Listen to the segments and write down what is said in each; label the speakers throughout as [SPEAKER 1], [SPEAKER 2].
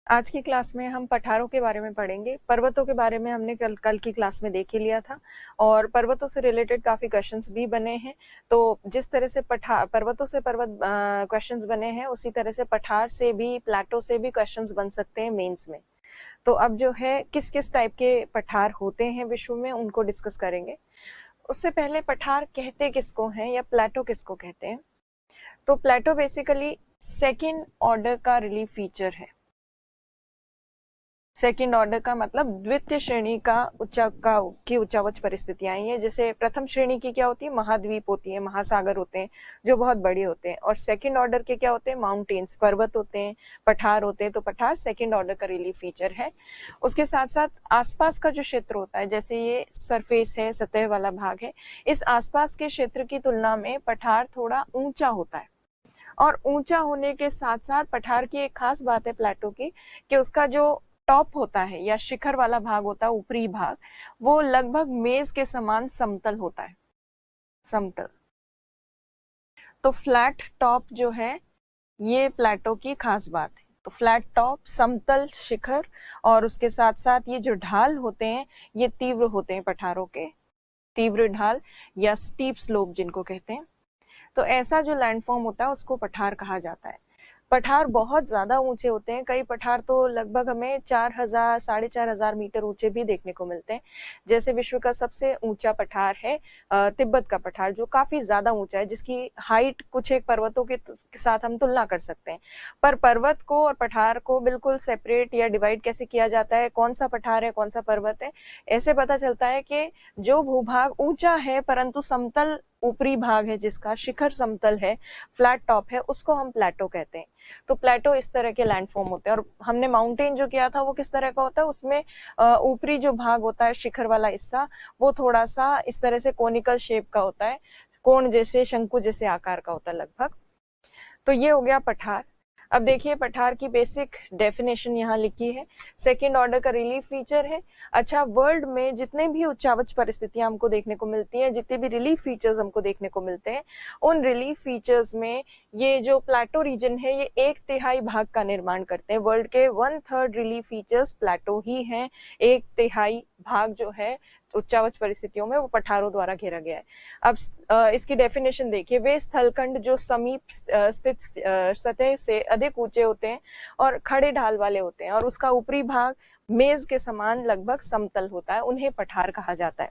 [SPEAKER 1] आज की क्लास में हम पठारों के बारे में पढ़ेंगे। पर्वतों के बारे में हमने कल की क्लास में देख ही लिया था और पर्वतों से रिलेटेड काफी क्वेश्चंस भी बने हैं। तो जिस तरह से पर्वतों से पर्वत क्वेश्चंस बने हैं, उसी तरह से पठार से भी, प्लेटो से भी क्वेश्चंस बन सकते हैं मेंस में। तो अब जो है किस किस टाइप के पठार होते हैं विश्व में, उनको डिस्कस करेंगे। उससे पहले पठार कहते किसको हैं या प्लेटो किसको कहते हैं। तो प्लेटो बेसिकली सेकेंड ऑर्डर का रिलीफ फीचर है। सेकेंड ऑर्डर का मतलब द्वितीय श्रेणी का उच्चावच परिस्थितियां हैं। जैसे प्रथम श्रेणी की क्या होती है, महाद्वीप होती है, महासागर होते हैं जो बहुत बड़े होते हैं, और सेकेंड ऑर्डर के क्या होते हैं, माउंटेन्स, पर्वत होते हैं, पठार होते हैं। तो पठार सेकेंड ऑर्डर का रिलीफ फीचर है। उसके साथ साथ आसपास का जो क्षेत्र होता है, जैसे ये सरफेस है, सतह वाला भाग है, इस आसपास के क्षेत्र की तुलना में पठार थोड़ा ऊंचा होता है। और ऊंचा होने के साथ साथ पठार की एक खास बात है प्लेटो की, कि उसका जो टॉप होता है या शिखर वाला भाग होता है, ऊपरी भाग, वो लगभग मेज के समान समतल होता है, समतल। तो फ्लैट टॉप जो है, ये प्लेटो की खास बात है। तो फ्लैट टॉप, समतल शिखर, और उसके साथ साथ ये जो ढाल होते हैं, ये तीव्र होते हैं पठारों के, तीव्र ढाल या स्टीप स्लोप जिनको कहते हैं। तो ऐसा जो लैंडफॉर्म होता है उसको पठार कहा जाता है। पठार बहुत ज्यादा ऊंचे होते हैं। कई पठार तो लगभग हमें 4000 4500 मीटर ऊंचे भी देखने को मिलते हैं। जैसे विश्व का सबसे ऊंचा पठार है तिब्बत का पठार, जो काफी ज्यादा ऊंचा है, जिसकी हाइट कुछ एक पर्वतों के साथ हम तुलना कर सकते हैं। पर पर्वत को और पठार को बिल्कुल सेपरेट या डिवाइड कैसे किया जाता है, कौन सा पठार है कौन सा पर्वत है, ऐसे पता चलता है कि जो भूभाग ऊंचा है परंतु समतल ऊपरी भाग है, जिसका शिखर समतल है, फ्लैट टॉप है, उसको हम प्लेटो कहते हैं। तो प्लेटो इस तरह के लैंडफॉर्म होते हैं। और हमने माउंटेन जो किया था वो किस तरह का होता है, उसमें ऊपरी जो भाग होता है, शिखर वाला हिस्सा, वो थोड़ा सा इस तरह से कोनिकल शेप का होता है, कोण जैसे, शंकु जैसे आकार का होता है लगभग। तो ये हो गया पठार। अब देखिए पठार की बेसिक डेफिनेशन यहाँ लिखी है। सेकेंड ऑर्डर का रिलीफ फीचर है। अच्छा, वर्ल्ड में जितने भी उच्चावच परिस्थितियां हमको देखने को मिलती हैं, जितने भी रिलीफ फीचर्स हमको देखने को मिलते हैं, उन रिलीफ फीचर्स में ये जो प्लेटो रीजन है, ये 1/3 भाग का निर्माण करते हैं। वर्ल्ड के 1/3 रिलीफ फीचर्स प्लेटो ही हैं। 1/3 भाग जो है उच्चावच परिस्थितियों में, वो पठारों द्वारा घेरा गया है। अब इसकी डेफिनेशन देखिए। वे स्थलखंड जो समीप स्थित सतह से अधिक ऊंचे होते हैं और खड़े ढाल वाले होते हैं, और उसका ऊपरी भाग मेज के समान लगभग समतल होता है, उन्हें पठार कहा जाता है।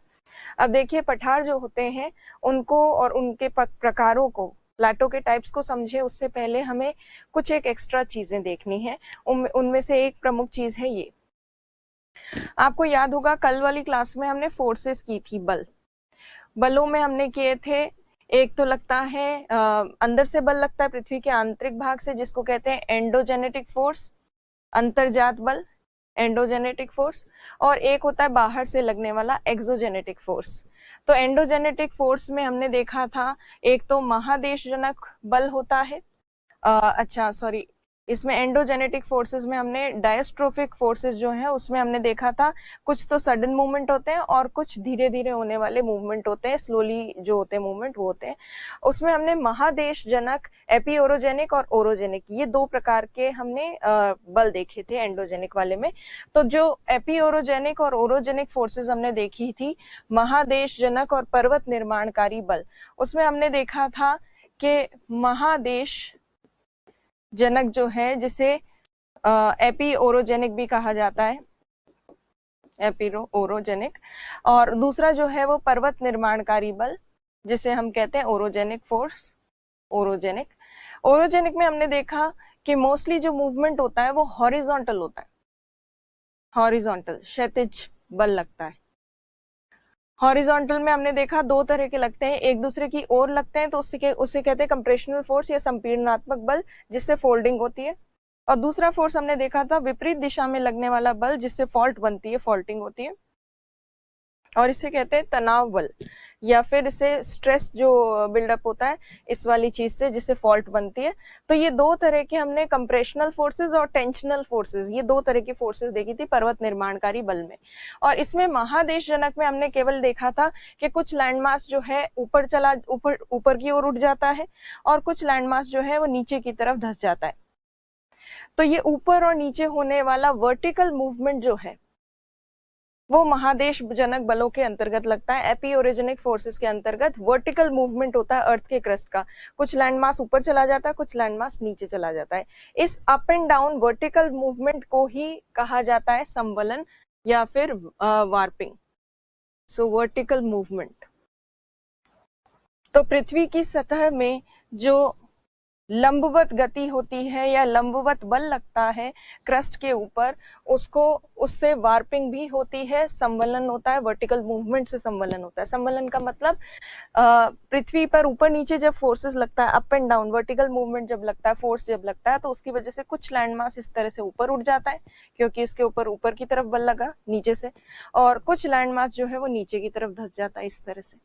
[SPEAKER 1] अब देखिए पठार जो होते हैं, उनको और उनके प्रकारों को, प्लेटो के टाइप्स को समझे उससे पहले हमें कुछ एक एक्स्ट्रा चीजें देखनी है। उनमें से एक प्रमुख चीज है ये। आपको याद होगा कल वाली क्लास में हमने फोर्सेस की थी, बलों में हमने किए थे। एक तो लगता है अंदर से बल लगता है पृथ्वी के आंतरिक भाग से, जिसको कहते हैं एंडोजेनेटिक फोर्स, अंतर्जात बल, एंडोजेनेटिक फोर्स। और एक होता है बाहर से लगने वाला एक्सोजेनेटिक फोर्स। तो एंडोजेनेटिक फोर्स में हमने देखा था, एक तो महादेशजनक बल होता है, अच्छा सॉरी, इसमें एंडोजेनेटिक फोर्सेस में हमने डायस्ट्रोफिक फोर्सेस जो है उसमें हमने देखा था, कुछ तो सडन मूवमेंट होते हैं और कुछ धीरे धीरे होने वाले मूवमेंट होते हैं, स्लोली जो होते हैं मूवमेंट वो होते हैं। उसमें हमने महादेशजनक, एपीओरोजेनिक और ओरोजेनिक, ये 2 प्रकार के हमने बल देखे थे एंडोजेनिक वाले में। तो जो एपीओरोजेनिक और ओरोजेनिक फोर्सेस हमने देखी थी, महादेशजनक और पर्वत निर्माणकारी बल, उसमें हमने देखा था कि महादेश जनक जो है, जिसे एपी ओरोजेनिक भी कहा जाता है, एपीरो ओरोजेनिक, और दूसरा जो है वो पर्वत निर्माणकारी बल, जिसे हम कहते हैं ओरोजेनिक फोर्स, ओरोजेनिक। ओरोजेनिक में हमने देखा कि मोस्टली जो मूवमेंट होता है वो हॉरिजॉन्टल होता है, हॉरिजॉन्टल क्षैतिज बल लगता है। हॉरिजॉन्टल में हमने देखा 2 तरह के लगते हैं, एक दूसरे की ओर लगते हैं, तो उसे कहते हैं कंप्रेशनल फोर्स या संपीड़नात्मक बल, जिससे फोल्डिंग होती है। और दूसरा फोर्स हमने देखा था विपरीत दिशा में लगने वाला बल, जिससे फॉल्ट बनती है, फॉल्टिंग होती है, और इसे कहते हैं तनाव बल, या फिर इसे स्ट्रेस जो बिल्डअप होता है इस वाली चीज से, जिससे फॉल्ट बनती है। तो ये 2 तरह के हमने कंप्रेशनल फोर्सेस और टेंशनल फोर्सेस, ये 2 तरह की फोर्सेस देखी थी पर्वत निर्माणकारी बल में। और इसमें महादेशजनक में हमने केवल देखा था कि कुछ लैंडमास जो है ऊपर की ओर उठ जाता है, और कुछ लैंडमास जो है वो नीचे की तरफ धंस जाता है। तो ये ऊपर और नीचे होने वाला वर्टिकल मूवमेंट जो है वो महादेश जनक बलों के अंतर्गत लगता है। एपी ओरिजिनिक फोर्सेस के अंतर्गत वर्टिकल मूवमेंट होता है अर्थ के क्रस्ट का। कुछ लैंडमास ऊपर चला जाता है, कुछ लैंडमास नीचे चला जाता है। इस up and down vertical movement को ही कहा जाता है संवलन या फिर वार्पिंग। सो वर्टिकल मूवमेंट। तो पृथ्वी की सतह में जो लंबवत गति होती है या लंबवत बल लगता है क्रस्ट के ऊपर, उसको उससे वार्पिंग भी होती है, संवलन होता है। वर्टिकल मूवमेंट से संवलन होता है। संवलन का मतलब पृथ्वी पर ऊपर नीचे जब फोर्सेस लगता है, up and down vertical movement जब लगता है, फोर्स जब लगता है, तो उसकी वजह से कुछ लैंडमास इस तरह से ऊपर उठ जाता है क्योंकि इसके ऊपर की तरफ बल लगा नीचे से, और कुछ लैंडमास जो है वो नीचे की तरफ धंस जाता है इस तरह से।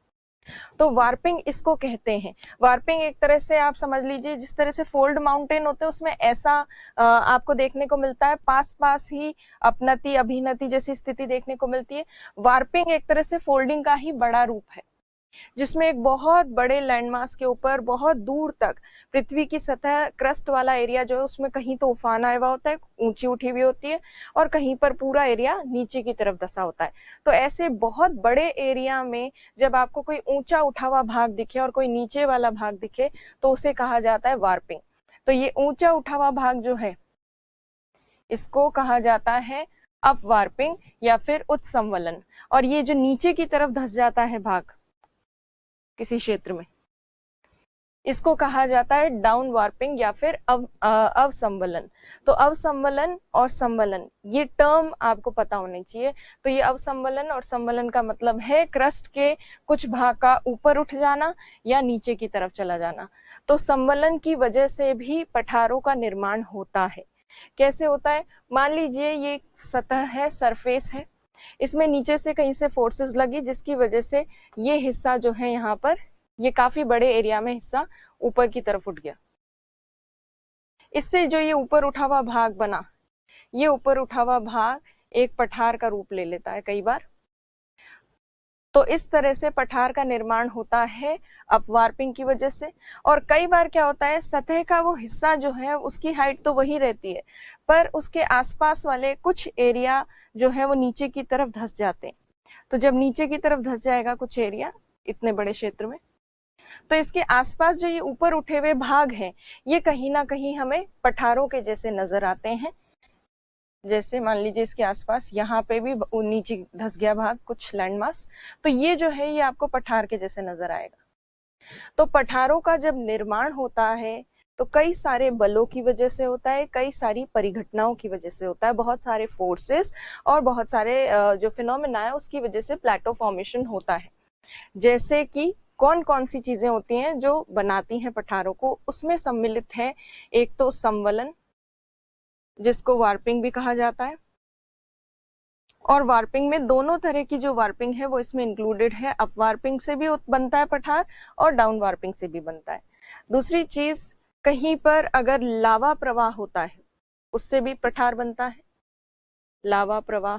[SPEAKER 1] तो वार्पिंग इसको कहते हैं। वार्पिंग एक तरह से आप समझ लीजिए जिस तरह से फोल्ड माउंटेन होते हैं उसमें ऐसा आपको देखने को मिलता है, पास पास ही अपनति अभिनति जैसी स्थिति देखने को मिलती है। वार्पिंग एक तरह से फोल्डिंग का ही बड़ा रूप है जिसमें एक बहुत बड़े लैंडमास के ऊपर बहुत दूर तक पृथ्वी की सतह क्रस्ट वाला एरिया जो है उसमें कहीं तो उफान आया हुआ होता है, ऊंची उठी हुई होती है, और कहीं पर पूरा एरिया नीचे की तरफ धंसा होता है। तो ऐसे बहुत बड़े एरिया में जब आपको कोई ऊंचा उठा हुआ भाग दिखे और कोई नीचे वाला भाग दिखे तो उसे कहा जाता है वार्पिंग। तो ये ऊंचा उठा हुआ भाग जो है इसको कहा जाता है अपवार्पिंग या फिर उत्संवलन, और ये जो नीचे की तरफ धंस जाता है भाग किसी क्षेत्र में, इसको कहा जाता है डाउन वार्पिंग या फिर अवसंवलन। तो अवसंवलन और संवलन ये टर्म आपको पता होनी चाहिए। तो ये अवसंवलन और संवलन का मतलब है क्रस्ट के कुछ भाग का ऊपर उठ जाना या नीचे की तरफ चला जाना। तो संवलन की वजह से भी पठारों का निर्माण होता है। कैसे होता है? मान लीजिए ये सतह है, सरफेस है, इसमें नीचे से कहीं से फोर्सेस लगी जिसकी वजह से ये हिस्सा जो है यहाँ पर ये काफी बड़े एरिया में हिस्सा ऊपर की तरफ उठ गया। इससे जो ये ऊपर उठा हुआ भाग बना, ये ऊपर उठा हुआ भाग एक पठार का रूप ले लेता है कई बार। तो इस तरह से पठार का निर्माण होता है अपवार्पिंग की वजह से। और कई बार क्या होता है, सतह का वो हिस्सा जो है उसकी हाइट तो वही रहती है पर उसके आसपास वाले कुछ एरिया जो है वो नीचे की तरफ धंस जाते हैं। तो जब नीचे की तरफ धंस जाएगा कुछ एरिया इतने बड़े क्षेत्र में, तो इसके आसपास जो ये ऊपर उठे हुए भाग हैं ये कहीं ना कहीं हमें पठारों के जैसे नजर आते हैं। जैसे मान लीजिए इसके आसपास यहाँ पे भी नीचे धंस गया भाग कुछ लैंडमास, तो ये जो है ये आपको पठार के जैसे नजर आएगा। तो पठारों का जब निर्माण होता है तो कई सारे बलों की वजह से होता है, कई सारी परिघटनाओं की वजह से होता है, बहुत सारे फोर्सेस और बहुत सारे जो फिनोमेना है उसकी वजह से प्लेटो फॉर्मेशन होता है। जैसे कि कौन कौन सी चीजें होती हैं जो बनाती हैं पठारों को, उसमें सम्मिलित है एक तो संवलन जिसको वार्पिंग भी कहा जाता है, और वार्पिंग में दोनों तरह की जो वार्पिंग है वो इसमें इंक्लूडेड है। अप वार्पिंग से भी बनता है पठार और डाउन वार्पिंग से भी बनता है। दूसरी चीज, कहीं पर अगर लावा प्रवाह होता है उससे भी पठार बनता है। लावा प्रवाह,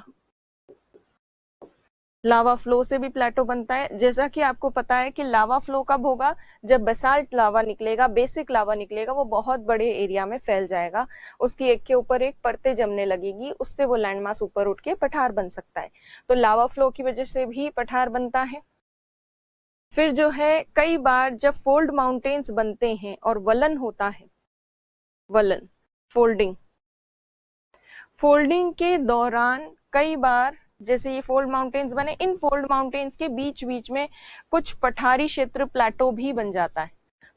[SPEAKER 1] लावा फ्लो से भी प्लेटो बनता है। जैसा कि आपको पता है कि लावा फ्लो कब होगा, जब बेसाल्ट लावा निकलेगा, बेसिक लावा निकलेगा, वो बहुत बड़े एरिया में फैल जाएगा, उसकी एक के ऊपर एक परतें जमने लगेगी, उससे वो लैंडमास ऊपर उठ के पठार बन सकता है। तो लावा फ्लो की वजह से भी पठार बनता है। फिर जो है कई बार जब फोल्ड माउंटेन्स बनते हैं और वलन होता है, वलन फोल्डिंग, फोल्डिंग के दौरान कई बार जैसे ये फोल्ड माउंटेन्स बने, इन फोल्ड माउंटेन्स के बीच बीच में कुछ पठारी क्षेत्र प्लेटो भी बन जाता है।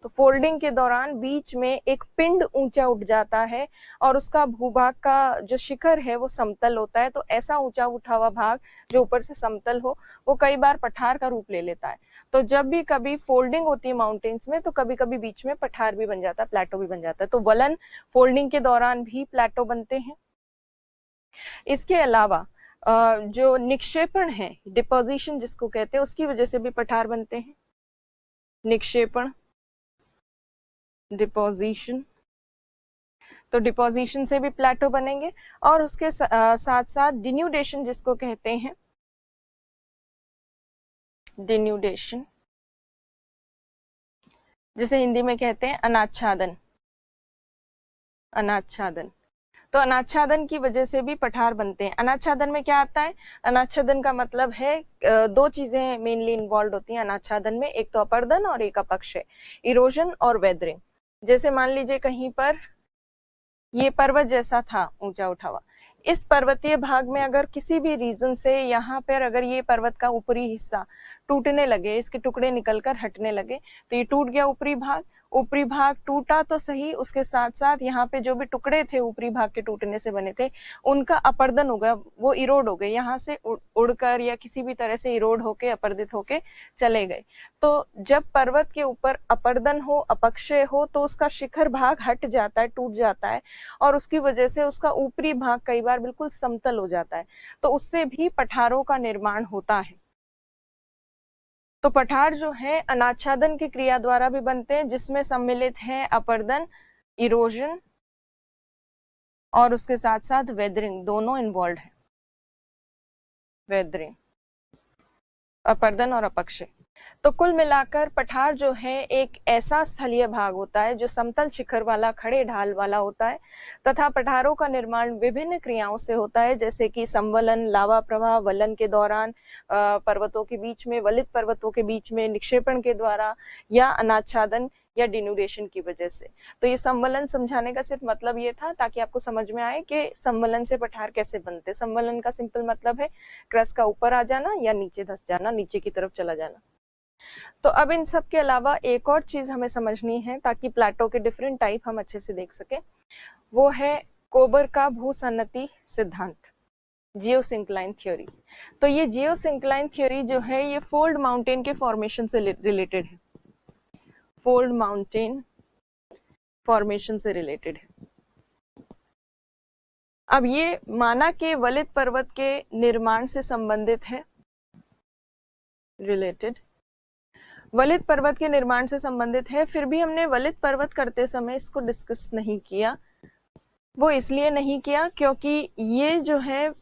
[SPEAKER 1] तो फोल्डिंग के दौरान बीच में एक पिंड ऊंचा उठ जाता है और उसका भूभाग का जो शिखर है वो समतल होता है। तो ऐसा ऊंचा उठा हुआ भाग जो ऊपर से समतल हो वो कई बार पठार का रूप ले लेता है। तो जब भी कभी फोल्डिंग होती है माउंटेन्स में तो कभी कभी बीच में पठार भी बन जाता है, प्लेटो भी बन जाता है। तो वलन फोल्डिंग के दौरान भी प्लेटो बनते हैं। इसके अलावा जो निक्षेपण है, डिपोजिशन जिसको कहते हैं, उसकी वजह से भी पठार बनते हैं। निक्षेपण, डिपोजिशन, तो डिपोजिशन से भी प्लेटो बनेंगे। और उसके साथ साथ डिन्यूडेशन जिसको कहते हैं, डिन्यूडेशन जिसे हिंदी में कहते हैं अनाच्छादन, अनाच्छादन, तो अनाच्छादन की वजह से भी पठार बनते हैं। अनाच्छादन में क्या आता है? अनाच्छादन का मतलब है दो चीजें मेनली इन्वॉल्व होती हैं अनाच्छादन में, एक तो अपरदन और एक अपक्षय, इरोजन और वेदरिंग। जैसे मान लीजिए कहीं पर ये पर्वत जैसा था ऊंचा उठा हुआ, इस पर्वतीय भाग में अगर किसी भी रीजन से यहाँ पर अगर ये पर्वत का ऊपरी हिस्सा टूटने लगे, इसके टुकड़े निकलकर हटने लगे, तो ये टूट गया ऊपरी भाग। ऊपरी भाग टूटा तो सही, उसके साथ साथ यहाँ पे जो भी टुकड़े थे ऊपरी भाग के टूटने से बने थे उनका अपर्दन हो गया, वो इरोड हो गए, यहाँ से उड़कर या किसी भी तरह से इरोड होके अपर्दित होके चले गए। तो जब पर्वत के ऊपर अपर्दन हो, अपक्षय हो, तो उसका शिखर भाग हट जाता है, टूट जाता है, और उसकी वजह से उसका ऊपरी भाग कई बार बिल्कुल समतल हो जाता है, तो उससे भी पठारों का निर्माण होता है। तो पठार जो है अनाच्छादन की क्रिया द्वारा भी बनते हैं, जिसमें सम्मिलित है अपर्दन, इरोजन और उसके साथ साथ वेदरिंग, दोनों इन्वॉल्व है। वेदरिंग, अपर्दन और अपक्षय। तो कुल मिलाकर पठार जो है एक ऐसा स्थलीय भाग होता है जो समतल शिखर वाला, खड़े ढाल वाला होता है, तथा पठारों का निर्माण विभिन्न क्रियाओं से होता है, जैसे कि संवलन, लावा प्रवाह, वलन के दौरान, पर्वतों के बीच में, वलित पर्वतों के बीच में निक्षेपण के द्वारा, या अनाच्छादन या डिनुडेशन की वजह से। तो ये संवलन समझाने का सिर्फ मतलब ये था ताकि आपको समझ में आए कि संवलन से पठार कैसे बनते। संवलन का सिंपल मतलब है क्रस्ट का ऊपर आ जाना या नीचे धंस जाना, नीचे की तरफ चला जाना। तो अब इन सब के अलावा एक और चीज हमें समझनी है ताकि प्लाटो के डिफरेंट टाइप हम अच्छे से देख सके, वो है कोबर का भूसन्नति सिद्धांत, जियोसिंक्लाइन थ्योरी। तो ये जियोसिंक्लाइन थ्योरी जो है ये फोल्ड माउंटेन के फॉर्मेशन से रिलेटेड है, फोल्ड माउंटेन फॉर्मेशन से रिलेटेड है। अब ये माना के वलित पर्वत के निर्माण से संबंधित है, रिलेटेड, वलित पर्वत के निर्माण से संबंधित है। फिर भी हमने वलित पर्वत करते समय इसको डिस्कस नहीं किया। वो इसलिए नहीं किया क्योंकि ये जो है,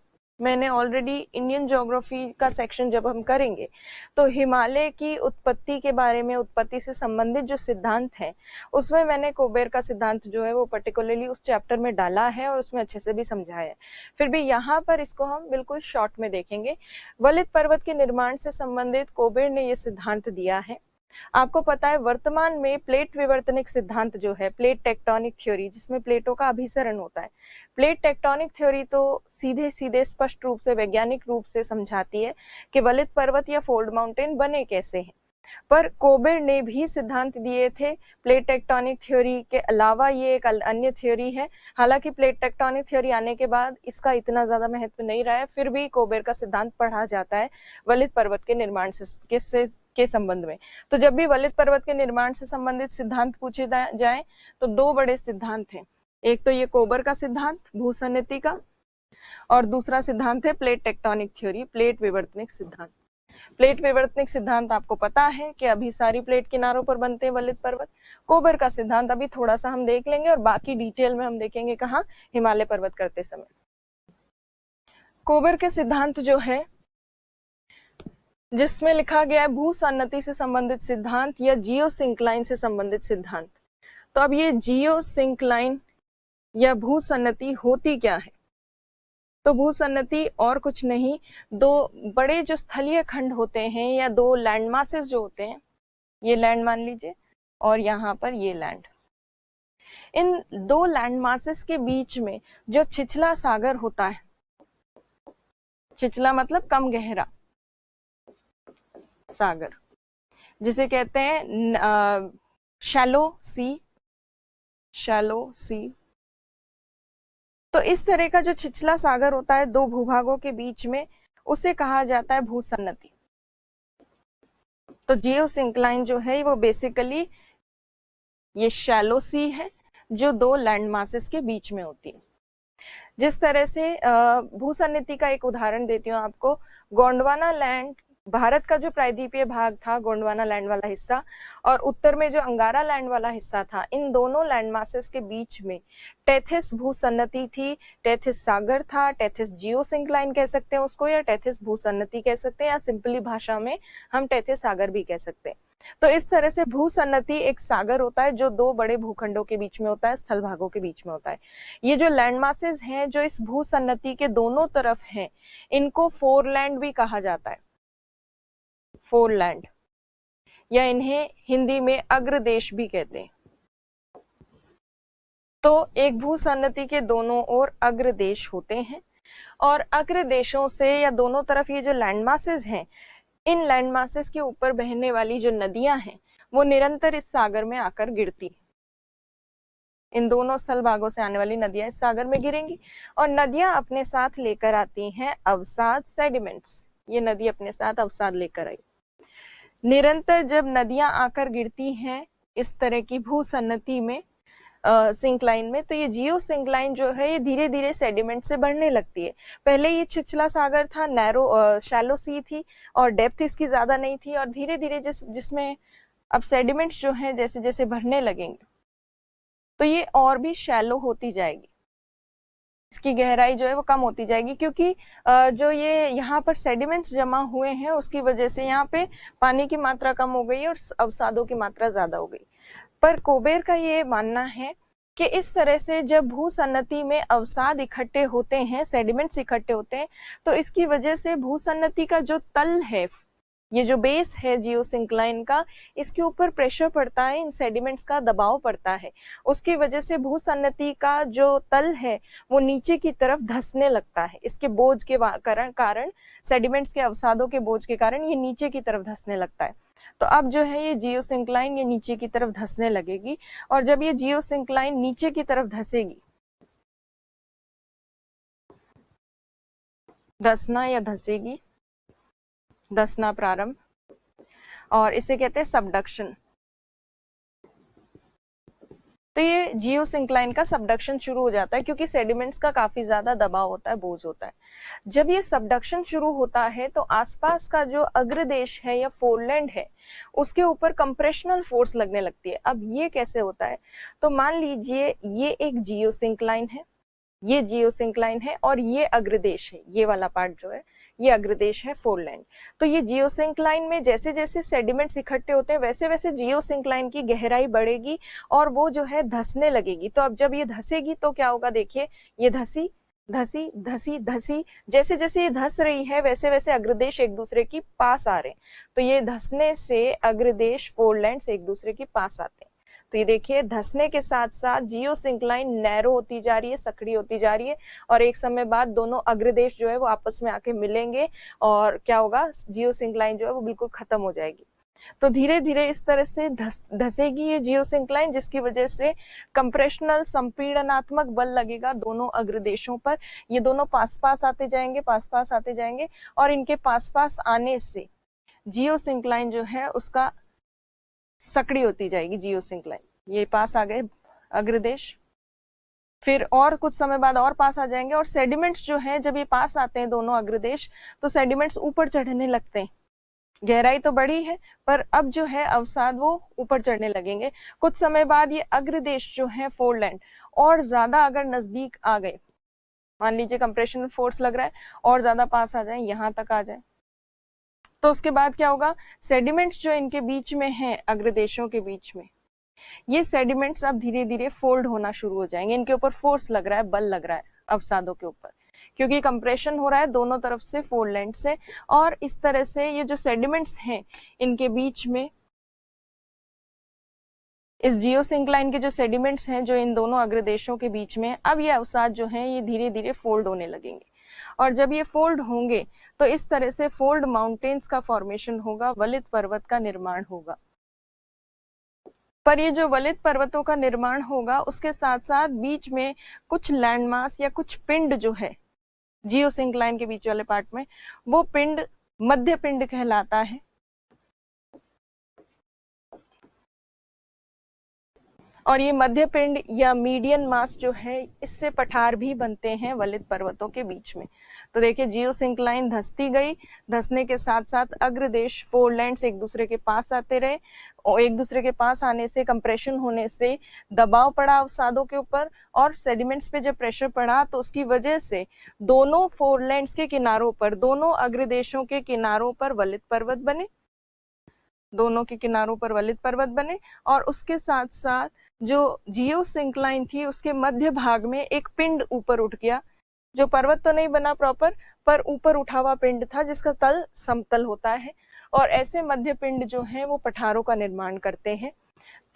[SPEAKER 1] मैंने ऑलरेडी इंडियन ज्योग्राफी का सेक्शन जब हम करेंगे तो हिमालय की उत्पत्ति के बारे में, उत्पत्ति से संबंधित जो सिद्धांत है उसमें मैंने कोबेर का सिद्धांत जो है वो पर्टिकुलरली उस चैप्टर में डाला है और उसमें अच्छे से भी समझाया है। फिर भी यहाँ पर इसको हम बिल्कुल शॉर्ट में देखेंगे। वलित पर्वत के निर्माण से संबंधित कोबेर ने ये सिद्धांत दिया है। आपको पता है वर्तमान में प्लेट विवर्तनिक सिद्धांत जो है, प्लेट टेक्टोनिक थ्योरी, जिसमें प्लेटों का अभिसरण होता है, प्लेट टेक्टोनिक थ्योरी तो सीधे सीधे स्पष्ट रूप से, वैज्ञानिक रूप से समझाती है कि वलित पर्वत या फोल्ड माउंटेन बने कैसे हैं। पर कोबेर ने भी सिद्धांत दिए थे प्लेट टेक्टोनिक थ्योरी के अलावा, ये एक अन्य थ्योरी है। हालांकि प्लेट टेक्टोनिक थ्योरी आने के बाद इसका इतना ज्यादा महत्व नहीं रहा है, फिर भी कोबेर का सिद्धांत पढ़ा जाता है वलित पर्वत के निर्माण के संबंध में। तो जब भी वलित पर्वत के निर्माण से संबंधित सिद्धांत पूछे जाए तो दो बड़े सिद्धांत हैं, एक तो ये कोबर का सिद्धांत भूसन्नति का, और दूसरा सिद्धांत है प्लेट टेक्टोनिक थ्योरी, प्लेट विवर्तनिक सिद्धांत। प्लेट विवर्तनिक सिद्धांत आपको पता है कि अभी सारी प्लेट किनारों पर बनते हैं वलित पर्वत। कोबर का सिद्धांत अभी थोड़ा सा हम देख लेंगे और बाकी डिटेल में हम देखेंगे कहाँ, हिमालय पर्वत करते समय। कोबर के सिद्धांत जो है जिसमें लिखा गया है भूसन्नति से संबंधित सिद्धांत या जियोसिंक्लाइन से संबंधित सिद्धांत। तो अब ये जियोसिंक्लाइन या भूसन्नति होती क्या है? तो भूसन्नति और कुछ नहीं, दो बड़े जो स्थलीय खंड होते हैं या दो लैंड मासेस जो होते हैं, ये लैंड मान लीजिए और यहाँ पर ये लैंड, इन दो लैंड मासेस के बीच में जो छिछला सागर होता है, छिछला मतलब कम गहरा सागर, जिसे कहते हैं शैलो सी, शैलो सी। तो इस तरह का जो छिछला सागर होता है दो भूभागों के बीच में, उसे कहा जाता है भूसन्नति। तो जियोसिंक्लाइन जो है वो बेसिकली ये शैलो सी है जो दो लैंड मासेस के बीच में होती है। जिस तरह से भूसन्नति का एक उदाहरण देती हूँ आपको, गोंडवाना लैंड, भारत का जो प्रायद्वीपीय भाग था गोंडवाना लैंड वाला हिस्सा, और उत्तर में जो अंगारा लैंड वाला हिस्सा था, इन दोनों लैंड मासेस के बीच में टेथिस भूसन्नति थी, टेथिस सागर था, टेथिस जियोसिंक्लाइन कह सकते हैं उसको, या टेथिस भूसन्नति कह सकते हैं, या सिंपली भाषा में हम टेथिस सागर भी कह सकते हैं। तो इस तरह से भूसन्नति एक सागर होता है जो दो बड़े भूखंडों के बीच में होता है, स्थल भागों के बीच में होता है। ये जो लैंड मासेस हैं जो इस भूसन्नति के दोनों तरफ हैं, इनको फोरलैंड भी कहा जाता है, फोरलैंड, या इन्हें हिंदी में अग्रदेश भी कहते हैं। तो एक भूसन्नति के दोनों ओर अग्रदेश होते हैं, और अग्रदेशों से या दोनों तरफ ये जो लैंड मासेस हैं, इन लैंड मासेस के ऊपर बहने वाली जो नदियां हैं वो निरंतर इस सागर में आकर गिरती हैं। इन दोनों स्थल भागों से आने वाली नदियां इस सागर में गिरेंगी, और नदियां अपने साथ लेकर आती हैं अवसाद, सेडिमेंट्स। ये नदी अपने साथ अवसाद लेकर आई। निरंतर जब नदियां आकर गिरती हैं इस तरह की भूसन्नति में, सिंकलाइन में, तो ये जियो सिंकलाइन जो है ये धीरे धीरे सेडिमेंट से बढ़ने लगती है। पहले ये छिछला सागर था, नैरो शैलो सी थी, और डेप्थ इसकी ज्यादा नहीं थी, और धीरे धीरे जिसमें अब सेडिमेंट्स जो हैं जैसे जैसे भरने लगेंगे तो ये और भी शैलो होती जाएगी, इसकी गहराई जो है वो कम होती जाएगी, क्योंकि जो ये यहाँ पर सेडिमेंट्स जमा हुए हैं उसकी वजह से यहाँ पे पानी की मात्रा कम हो गई और अवसादों की मात्रा ज्यादा हो गई। पर कोबेर का ये मानना है कि इस तरह से जब भूसन्नति में अवसाद इकट्ठे होते हैं, सेडिमेंट्स इकट्ठे होते हैं, तो इसकी वजह से भूसन्नति का जो तल है, ये जो बेस है जियोसिंक्लाइन का, इसके ऊपर प्रेशर पड़ता है, इन सेडिमेंट्स का दबाव पड़ता है। उसकी वजह से भूसन्नति का जो तल है वो नीचे की तरफ धंसने लगता है। इसके बोझ के कारण सेडिमेंट्स के अवसादों के बोझ के कारण ये नीचे की तरफ धंसने लगता है। तो अब जो है ये जियोसिंक्लाइन ये नीचे की तरफ धंसने लगेगी, और जब ये जियोसिंक्लाइन नीचे की तरफ धंसेगी, धंसना या धंसेगी, धंसना प्रारंभ, और इसे कहते हैं सबडक्शन। तो ये जियोसिंक्लाइन का सबडक्शन शुरू हो जाता है, क्योंकि सेडिमेंट्स का काफी ज्यादा दबाव होता है, बोझ होता है। जब ये सबडक्शन शुरू होता है तो आसपास का जो अग्रदेश है या फोरलैंड है उसके ऊपर कंप्रेशनल फोर्स लगने लगती है। अब ये कैसे होता है, तो मान लीजिए ये एक जियोसिंक्लाइन है, ये जियोसिंक्लाइन है, और ये अग्रदेश है, ये वाला पार्ट जो है ये अग्रदेश है, फोरलैंड। तो ये जियोसिंक्लाइन में जैसे जैसे सेडिमेंट्स इकट्ठे होते हैं वैसे वैसे जियोसिंक्लाइन की गहराई बढ़ेगी और वो जो है धंसने लगेगी। तो अब जब ये धंसेगी तो क्या होगा, देखिए ये धसी धसी धसी धसी, जैसे जैसे ये धस रही है वैसे वैसे अग्रदेश एक दूसरे के पास आ रहे हैं। तो ये धसने से अग्रदेश फोरलैंड से एक दूसरे के पास आते हैं। तो ये देखिए धंसने के साथ साथ जियोसिंक्लाइन नैरो होती जा रही है, सकड़ी होती जा रही है, और एक समय बाद दोनों अग्रदेश जो है वो आपस में आके मिलेंगे, और क्या होगा, जियोसिंक्लाइन जो है वो बिल्कुल खत्म हो जाएगी। तो धीरे धीरे इस तरह से धसेगी ये जियोसिंक्लाइन, जिसकी वजह से कंप्रेशनल संपीड़नात्मक बल लगेगा दोनों अग्रदेशों पर। ये दोनों पास पास आते जाएंगे, पास पास आते जाएंगे, और इनके पास पास आने से जियोसिंक्लाइन जो है उसका सकड़ी होती जाएगी। जियोसिंक्लाइन ये पास आ गए अग्रदेश, फिर और कुछ समय बाद और पास आ जाएंगे, और सेडिमेंट्स जो है जब ये पास आते हैं दोनों अग्रदेश तो सेडिमेंट्स ऊपर चढ़ने लगते हैं। गहराई तो बढ़ी है पर अब जो है अवसाद वो ऊपर चढ़ने लगेंगे। कुछ समय बाद ये अग्रदेश जो है फोरलैंड और ज्यादा अगर नजदीक आ गए, मान लीजिए कंप्रेशन फोर्स लग रहा है और ज्यादा पास आ जाए, यहां तक आ जाए, तो उसके बाद क्या होगा, सेडिमेंट्स जो इनके बीच में हैं, अग्रदेशों के बीच में, ये सेडिमेंट्स अब धीरे धीरे फोल्ड होना शुरू हो जाएंगे। इनके ऊपर फोर्स लग रहा है, बल लग रहा है अवसादों के ऊपर, क्योंकि कंप्रेशन हो रहा है दोनों तरफ से, फोरलैंड से, और इस तरह से ये जो सेडिमेंट्स हैं इनके बीच में, इस जियोसिंक्लाइन के जो सेडिमेंट्स हैं जो इन दोनों अग्रदेशों के बीच में, अब ये अवसाद जो हैं ये धीरे धीरे फोल्ड होने लगेंगे, और जब ये फोल्ड होंगे तो इस तरह से फोल्ड माउंटेन्स का फॉर्मेशन होगा, वलित पर्वत का निर्माण होगा। पर ये जो वलित पर्वतों का निर्माण होगा उसके साथ साथ बीच में कुछ लैंडमास या कुछ पिंड जो है जियोसिंक्लाइन के बीच वाले पार्ट में, वो पिंड मध्य पिंड कहलाता है। और ये मध्य पिंड या मीडियन मास जो है, इससे पठार भी बनते हैं वलित पर्वतों के बीच में। तो देखिए जियोसिंक्लाइन धसती गई, धसने के साथ साथ अग्रदेश फोरलैंड्स एक दूसरे के पास आते रहे, और एक दूसरे के पास आने से, कंप्रेशन होने से दबाव पड़ा अवसादों के ऊपर, और सेडिमेंट्स पे जब प्रेशर पड़ा तो उसकी वजह से दोनों फोरलैंड्स के किनारों पर, दोनों अग्रदेशों के किनारों पर वलित पर्वत बने। दोनों के किनारों पर वलित पर्वत बने, और उसके साथ साथ जो जियोसिंक्लाइन थी उसके मध्य भाग में एक पिंड ऊपर उठ गया, जो पर्वत तो नहीं बना प्रॉपर, पर ऊपर उठा हुआ पिंड था जिसका तल समतल होता है, और ऐसे मध्य पिंड जो है वो पठारों का निर्माण करते हैं।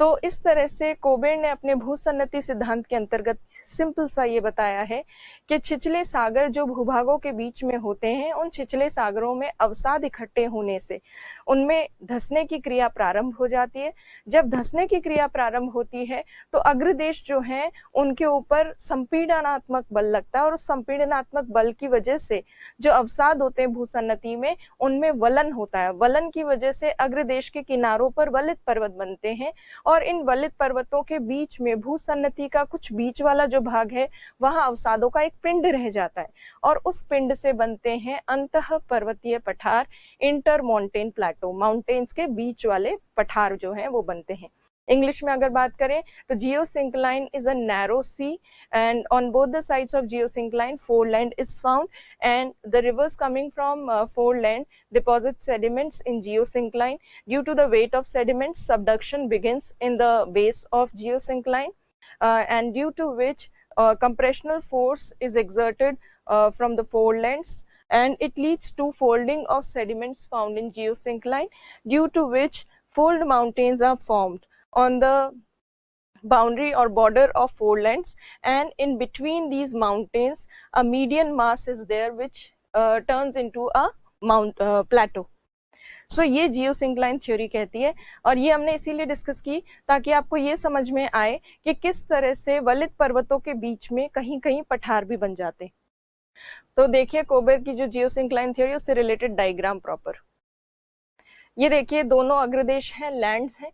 [SPEAKER 1] तो इस तरह से कोबेर ने अपने भूसन्नति सिद्धांत के अंतर्गत सिंपल सा ये बताया है कि छिछले सागर जो भूभागों के बीच में होते हैं, उन छिछले सागरों में अवसाद इकट्ठे होने से उनमें धंसने की क्रिया प्रारंभ हो जाती है। जब धंसने की क्रिया प्रारंभ होती है तो अग्रदेश जो है उनके ऊपर संपीड़नात्मक बल लगता है, और उस संपीड़नात्मक बल की वजह से जो अवसाद होते हैं भूसन्नति में उनमें वलन होता है। वलन की वजह से अग्रदेश के किनारों पर वलित पर्वत बनते हैं, और इन वलित पर्वतों के बीच में भूसन्नति का कुछ बीच वाला जो भाग है वहां अवसादों का एक पिंड रह जाता है, और उस पिंड से बनते हैं अंतः पर्वतीय पठार, इंटर माउंटेन प्लेटो, माउंटेन्स के बीच वाले पठार जो हैं वो बनते हैं। इंग्लिश में अगर बात करें तो geosyncline is a narrow sea, and on both the sides of geosyncline foreland is found, and the rivers coming from foreland deposit sediments in geosyncline. Due to the weight of sediments, subduction begins in the base of geosyncline, and due to which compressional force is exerted from the forelands, and it leads to folding of sediments found in geosyncline, due to which fold mountains are formed on the boundary or border of forelands, and in between these mountains a median mass is there which turns into a प्लेटो। सो ये geosyncline theory कहती है, और ये हमने इसीलिए discuss की ताकि आपको ये समझ में आए कि किस तरह से वलित पर्वतों के बीच में कहीं कहीं पठार भी बन जाते। तो देखिए कोबेर की जो जियोसिंक्लाइन थ्योरी उससे रिलेटेड डायग्राम प्रॉपर ये देखिए, दोनों अग्रदेश हैं, लैंड्स हैं।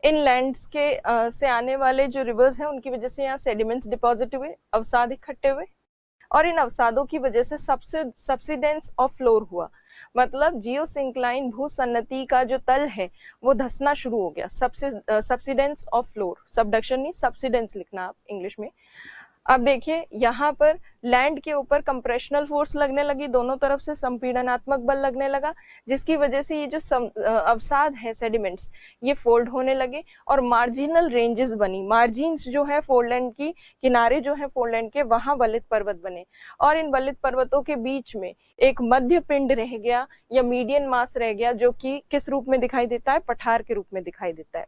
[SPEAKER 1] इन लैंड्स के से आने वाले जो रिवर्स हैं उनकी वजह से यहाँ सेडिमेंट्स डिपॉजिट हुए, अवसाद इकट्ठे हुए, और इन अवसादों की वजह से सबसिडेंस ऑफ फ्लोर हुआ। मतलब जियोसिंक्लाइन भूसन्नति का जो तल है वो धंसना शुरू हो गया। सबसिडेंस ऑफ फ्लोर, सबडक्शन नहीं, सबसिडेंस लिखना आप इंग्लिश में। अब देखिए यहाँ पर लैंड के ऊपर कंप्रेशनल फोर्स लगने लगी, दोनों तरफ से संपीड़नात्मक बल लगने लगा, जिसकी वजह से ये जो अवसाद है सेडिमेंट्स ये फोल्ड होने लगे और मार्जिनल रेंजेस बनी। मार्जिन्स जो है फोरलैंड की, किनारे जो है फोरलैंड के, वहां वलित पर्वत बने, और इन वलित पर्वतों के बीच में एक मध्य पिंड रह गया या मीडियन मास रह गया, जो कि किस रूप में दिखाई देता है, पठार के रूप में दिखाई देता है।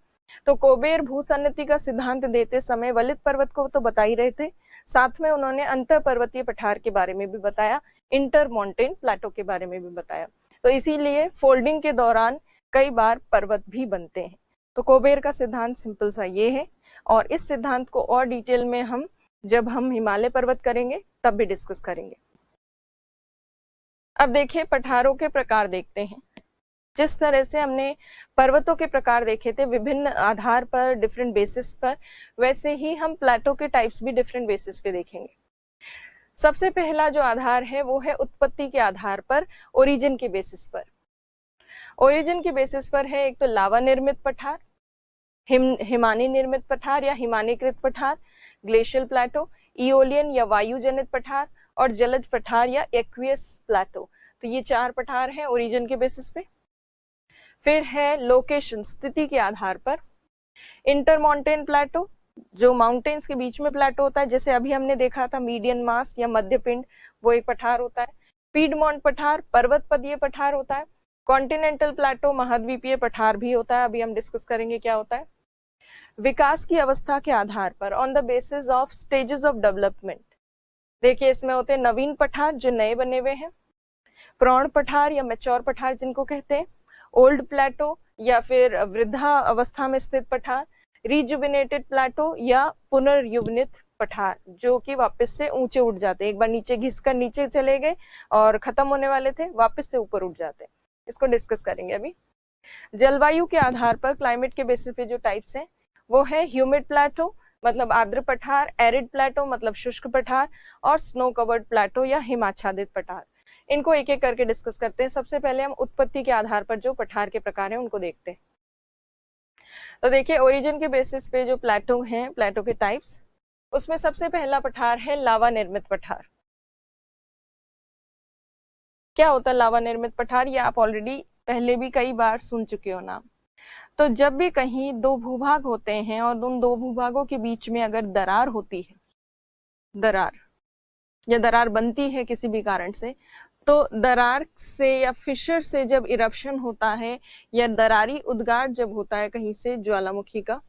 [SPEAKER 1] तो कोबेर भूसन्नति का सिद्धांत देते समय वलित पर्वत को तो बता ही रहे थे, साथ में उन्होंने अंतर पर्वतीय पठार के बारे में भी बताया, इंटर माउंटेन प्लेटो के बारे में भी बताया। तो इसीलिए फोल्डिंग के दौरान कई बार पर्वत भी बनते हैं। तो कोबेर का सिद्धांत सिंपल सा ये है, और इस सिद्धांत को और डिटेल में हम जब हम हिमालय पर्वत करेंगे तब भी डिस्कस करेंगे। अब देखिए पठारों के प्रकार देखते हैं। जिस तरह से हमने पर्वतों के प्रकार देखे थे विभिन्न आधार पर, डिफरेंट बेसिस पर, वैसे ही हम प्लेटो के टाइप्स भी डिफरेंट बेसिस पे देखेंगे। सबसे पहला जो आधार है वो है उत्पत्ति के आधार पर, ओरिजिन के बेसिस पर। ओरिजिन के बेसिस पर है एक तो लावा निर्मित पठार, हिमानी निर्मित पठार या हिमानीकृत पठार, ग्लेशियल प्लेटो, इओलियन या वायु जनित पठार, और जलज पठार या एक्वियस प्लेटो। तो ये चार पठार हैं ओरिजिन के बेसिस पे। फिर है लोकेशन, स्थिति के आधार पर, इंटर माउंटेन प्लेटो, जो माउंटेन्स के बीच में प्लेटो होता है, जैसे अभी हमने देखा था मीडियन मास या मध्य पिंड, वो एक पठार होता है। पीडमोंट पठार पर्वत पदीय पठार होता है। कॉन्टिनेंटल प्लेटो महाद्वीपीय पठार भी होता है, अभी हम डिस्कस करेंगे क्या होता है। विकास की अवस्था के आधार पर, on the basis of stages of development, देखिए इसमें होते हैं नवीन पठार जो नए बने हुए हैं, प्रौढ़ पठार या मैच्योर पठार जिनको कहते हैं, ओल्ड प्लेटो या फिर वृद्धा अवस्था में स्थित पठार, रिजुविनेटेड प्लेटो या पुनर्युवनित पठार जो कि वापस से ऊंचे उठ जाते हैं, एक बार नीचे घिसकर नीचे चले गए और खत्म होने वाले थे, वापस से ऊपर उठ जाते हैं। इसको डिस्कस करेंगे अभी। जलवायु के आधार पर, क्लाइमेट के बेसिस पे जो टाइप्स हैं वो है ह्यूमिड प्लेटो मतलब आर्द्र पठार, एरिड प्लेटो मतलब शुष्क पठार, और स्नो कवर्ड प्लेटो या हिमाच्छादित पठार। इनको एक एक करके डिस्कस करते हैं। सबसे पहले हम उत्पत्ति के आधार पर जो पठार के प्रकार हैं उनको देखते हैं। तो देखिए ओरिजिन के बेसिस पे जो प्लेटो हैं, प्लेटो के टाइप्स, उसमें सबसे पहला पठार है लावा निर्मित पठार। क्या होता है लावा निर्मित पठार, ये आप ऑलरेडी पहले भी कई बार सुन चुके हो नाम। तो जब भी कहीं दो भूभाग होते हैं और उन दो भूभागों के बीच में अगर दरार होती है, दरार या दरार बनती है किसी भी कारण से, तो दरार से या फिशर से जब इरप्शन होता है या दरारी उद्गार जब होता है कहीं से ज्वालामुखी का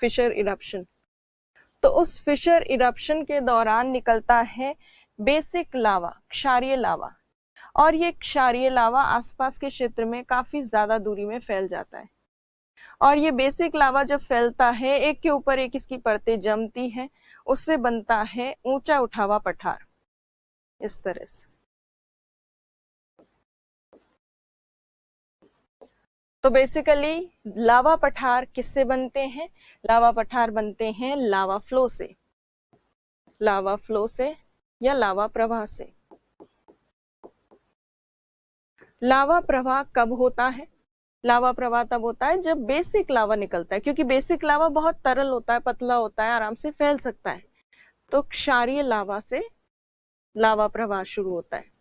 [SPEAKER 1] फिशर इरप्शन, तो उस फिशर इरप्शन के दौरान निकलता है बेसिक लावा, क्षारीय लावा। और ये क्षारीय लावा आसपास के क्षेत्र में काफी ज्यादा दूरी में फैल जाता है। और ये बेसिक लावा जब फैलता है, एक के ऊपर एक इसकी परतें जमती हैं, उससे बनता है ऊंचा उठावा पठार, इस तरह से। तो बेसिकली लावा पठार किससे बनते हैं? लावा पठार बनते हैं लावा फ्लो से, लावा फ्लो से या लावा प्रवाह से। लावा प्रवाह कब होता है? लावा प्रवाह तब होता है जब बेसिक लावा निकलता है, क्योंकि बेसिक लावा बहुत तरल होता है, पतला होता है, आराम से फैल सकता है। तो क्षारीय लावा से लावा प्रवाह शुरू होता है।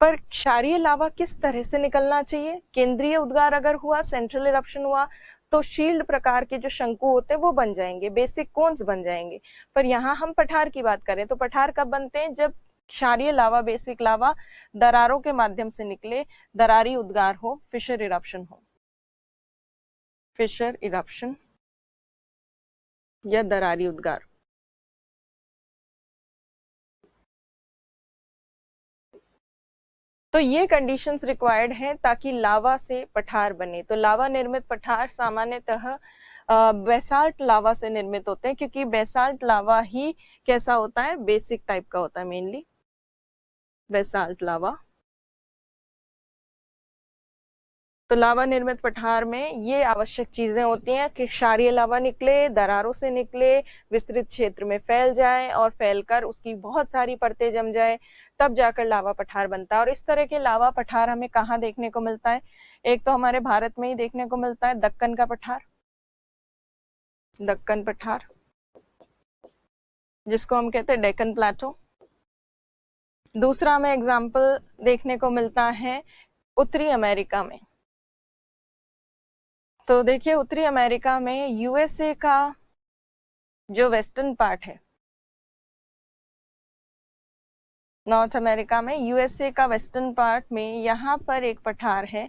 [SPEAKER 1] पर क्षारीय लावा किस तरह से निकलना चाहिए? केंद्रीय उद्गार अगर हुआ, सेंट्रल इरप्शन हुआ, तो शील्ड प्रकार के जो शंकु होते हैं वो बन जाएंगे, बेसिक कोन्स बन जाएंगे। पर यहाँ हम पठार की बात करें तो पठार कब बनते हैं? जब क्षारीय लावा, बेसिक लावा दरारों के माध्यम से निकले, दरारी उद्गार हो, फिशर इरप्शन हो, फिशर इरप्शन या दरारी उद्गार। तो ये कंडीशंस रिक्वायर्ड है ताकि लावा से पठार बने। तो लावा निर्मित पठार सामान्यतः बेसाल्ट लावा से निर्मित होते हैं, क्योंकि बेसाल्ट लावा ही कैसा होता है? बेसिक टाइप का होता है, मेनली बेसाल्ट लावा। तो लावा निर्मित पठार में ये आवश्यक चीजें होती हैं कि क्षारीय लावा निकले, दरारों से निकले, विस्तृत क्षेत्र में फैल जाए और फैलकर उसकी बहुत सारी परतें जम जाए, तब जाकर लावा पठार बनता है। और इस तरह के लावा पठार हमें कहाँ देखने को मिलता है? एक तो हमारे भारत में ही देखने को मिलता है, दक्कन का पठार, दक्कन पठार, जिसको हम कहते हैं डेक्कन प्लेटो। दूसरा हमें एग्जाम्पल देखने को मिलता है उत्तरी अमेरिका में। तो देखिए उत्तरी अमेरिका में यूएसए का जो वेस्टर्न पार्ट है, नॉर्थ अमेरिका में यूएसए का वेस्टर्न पार्ट में यहाँ पर एक पठार है,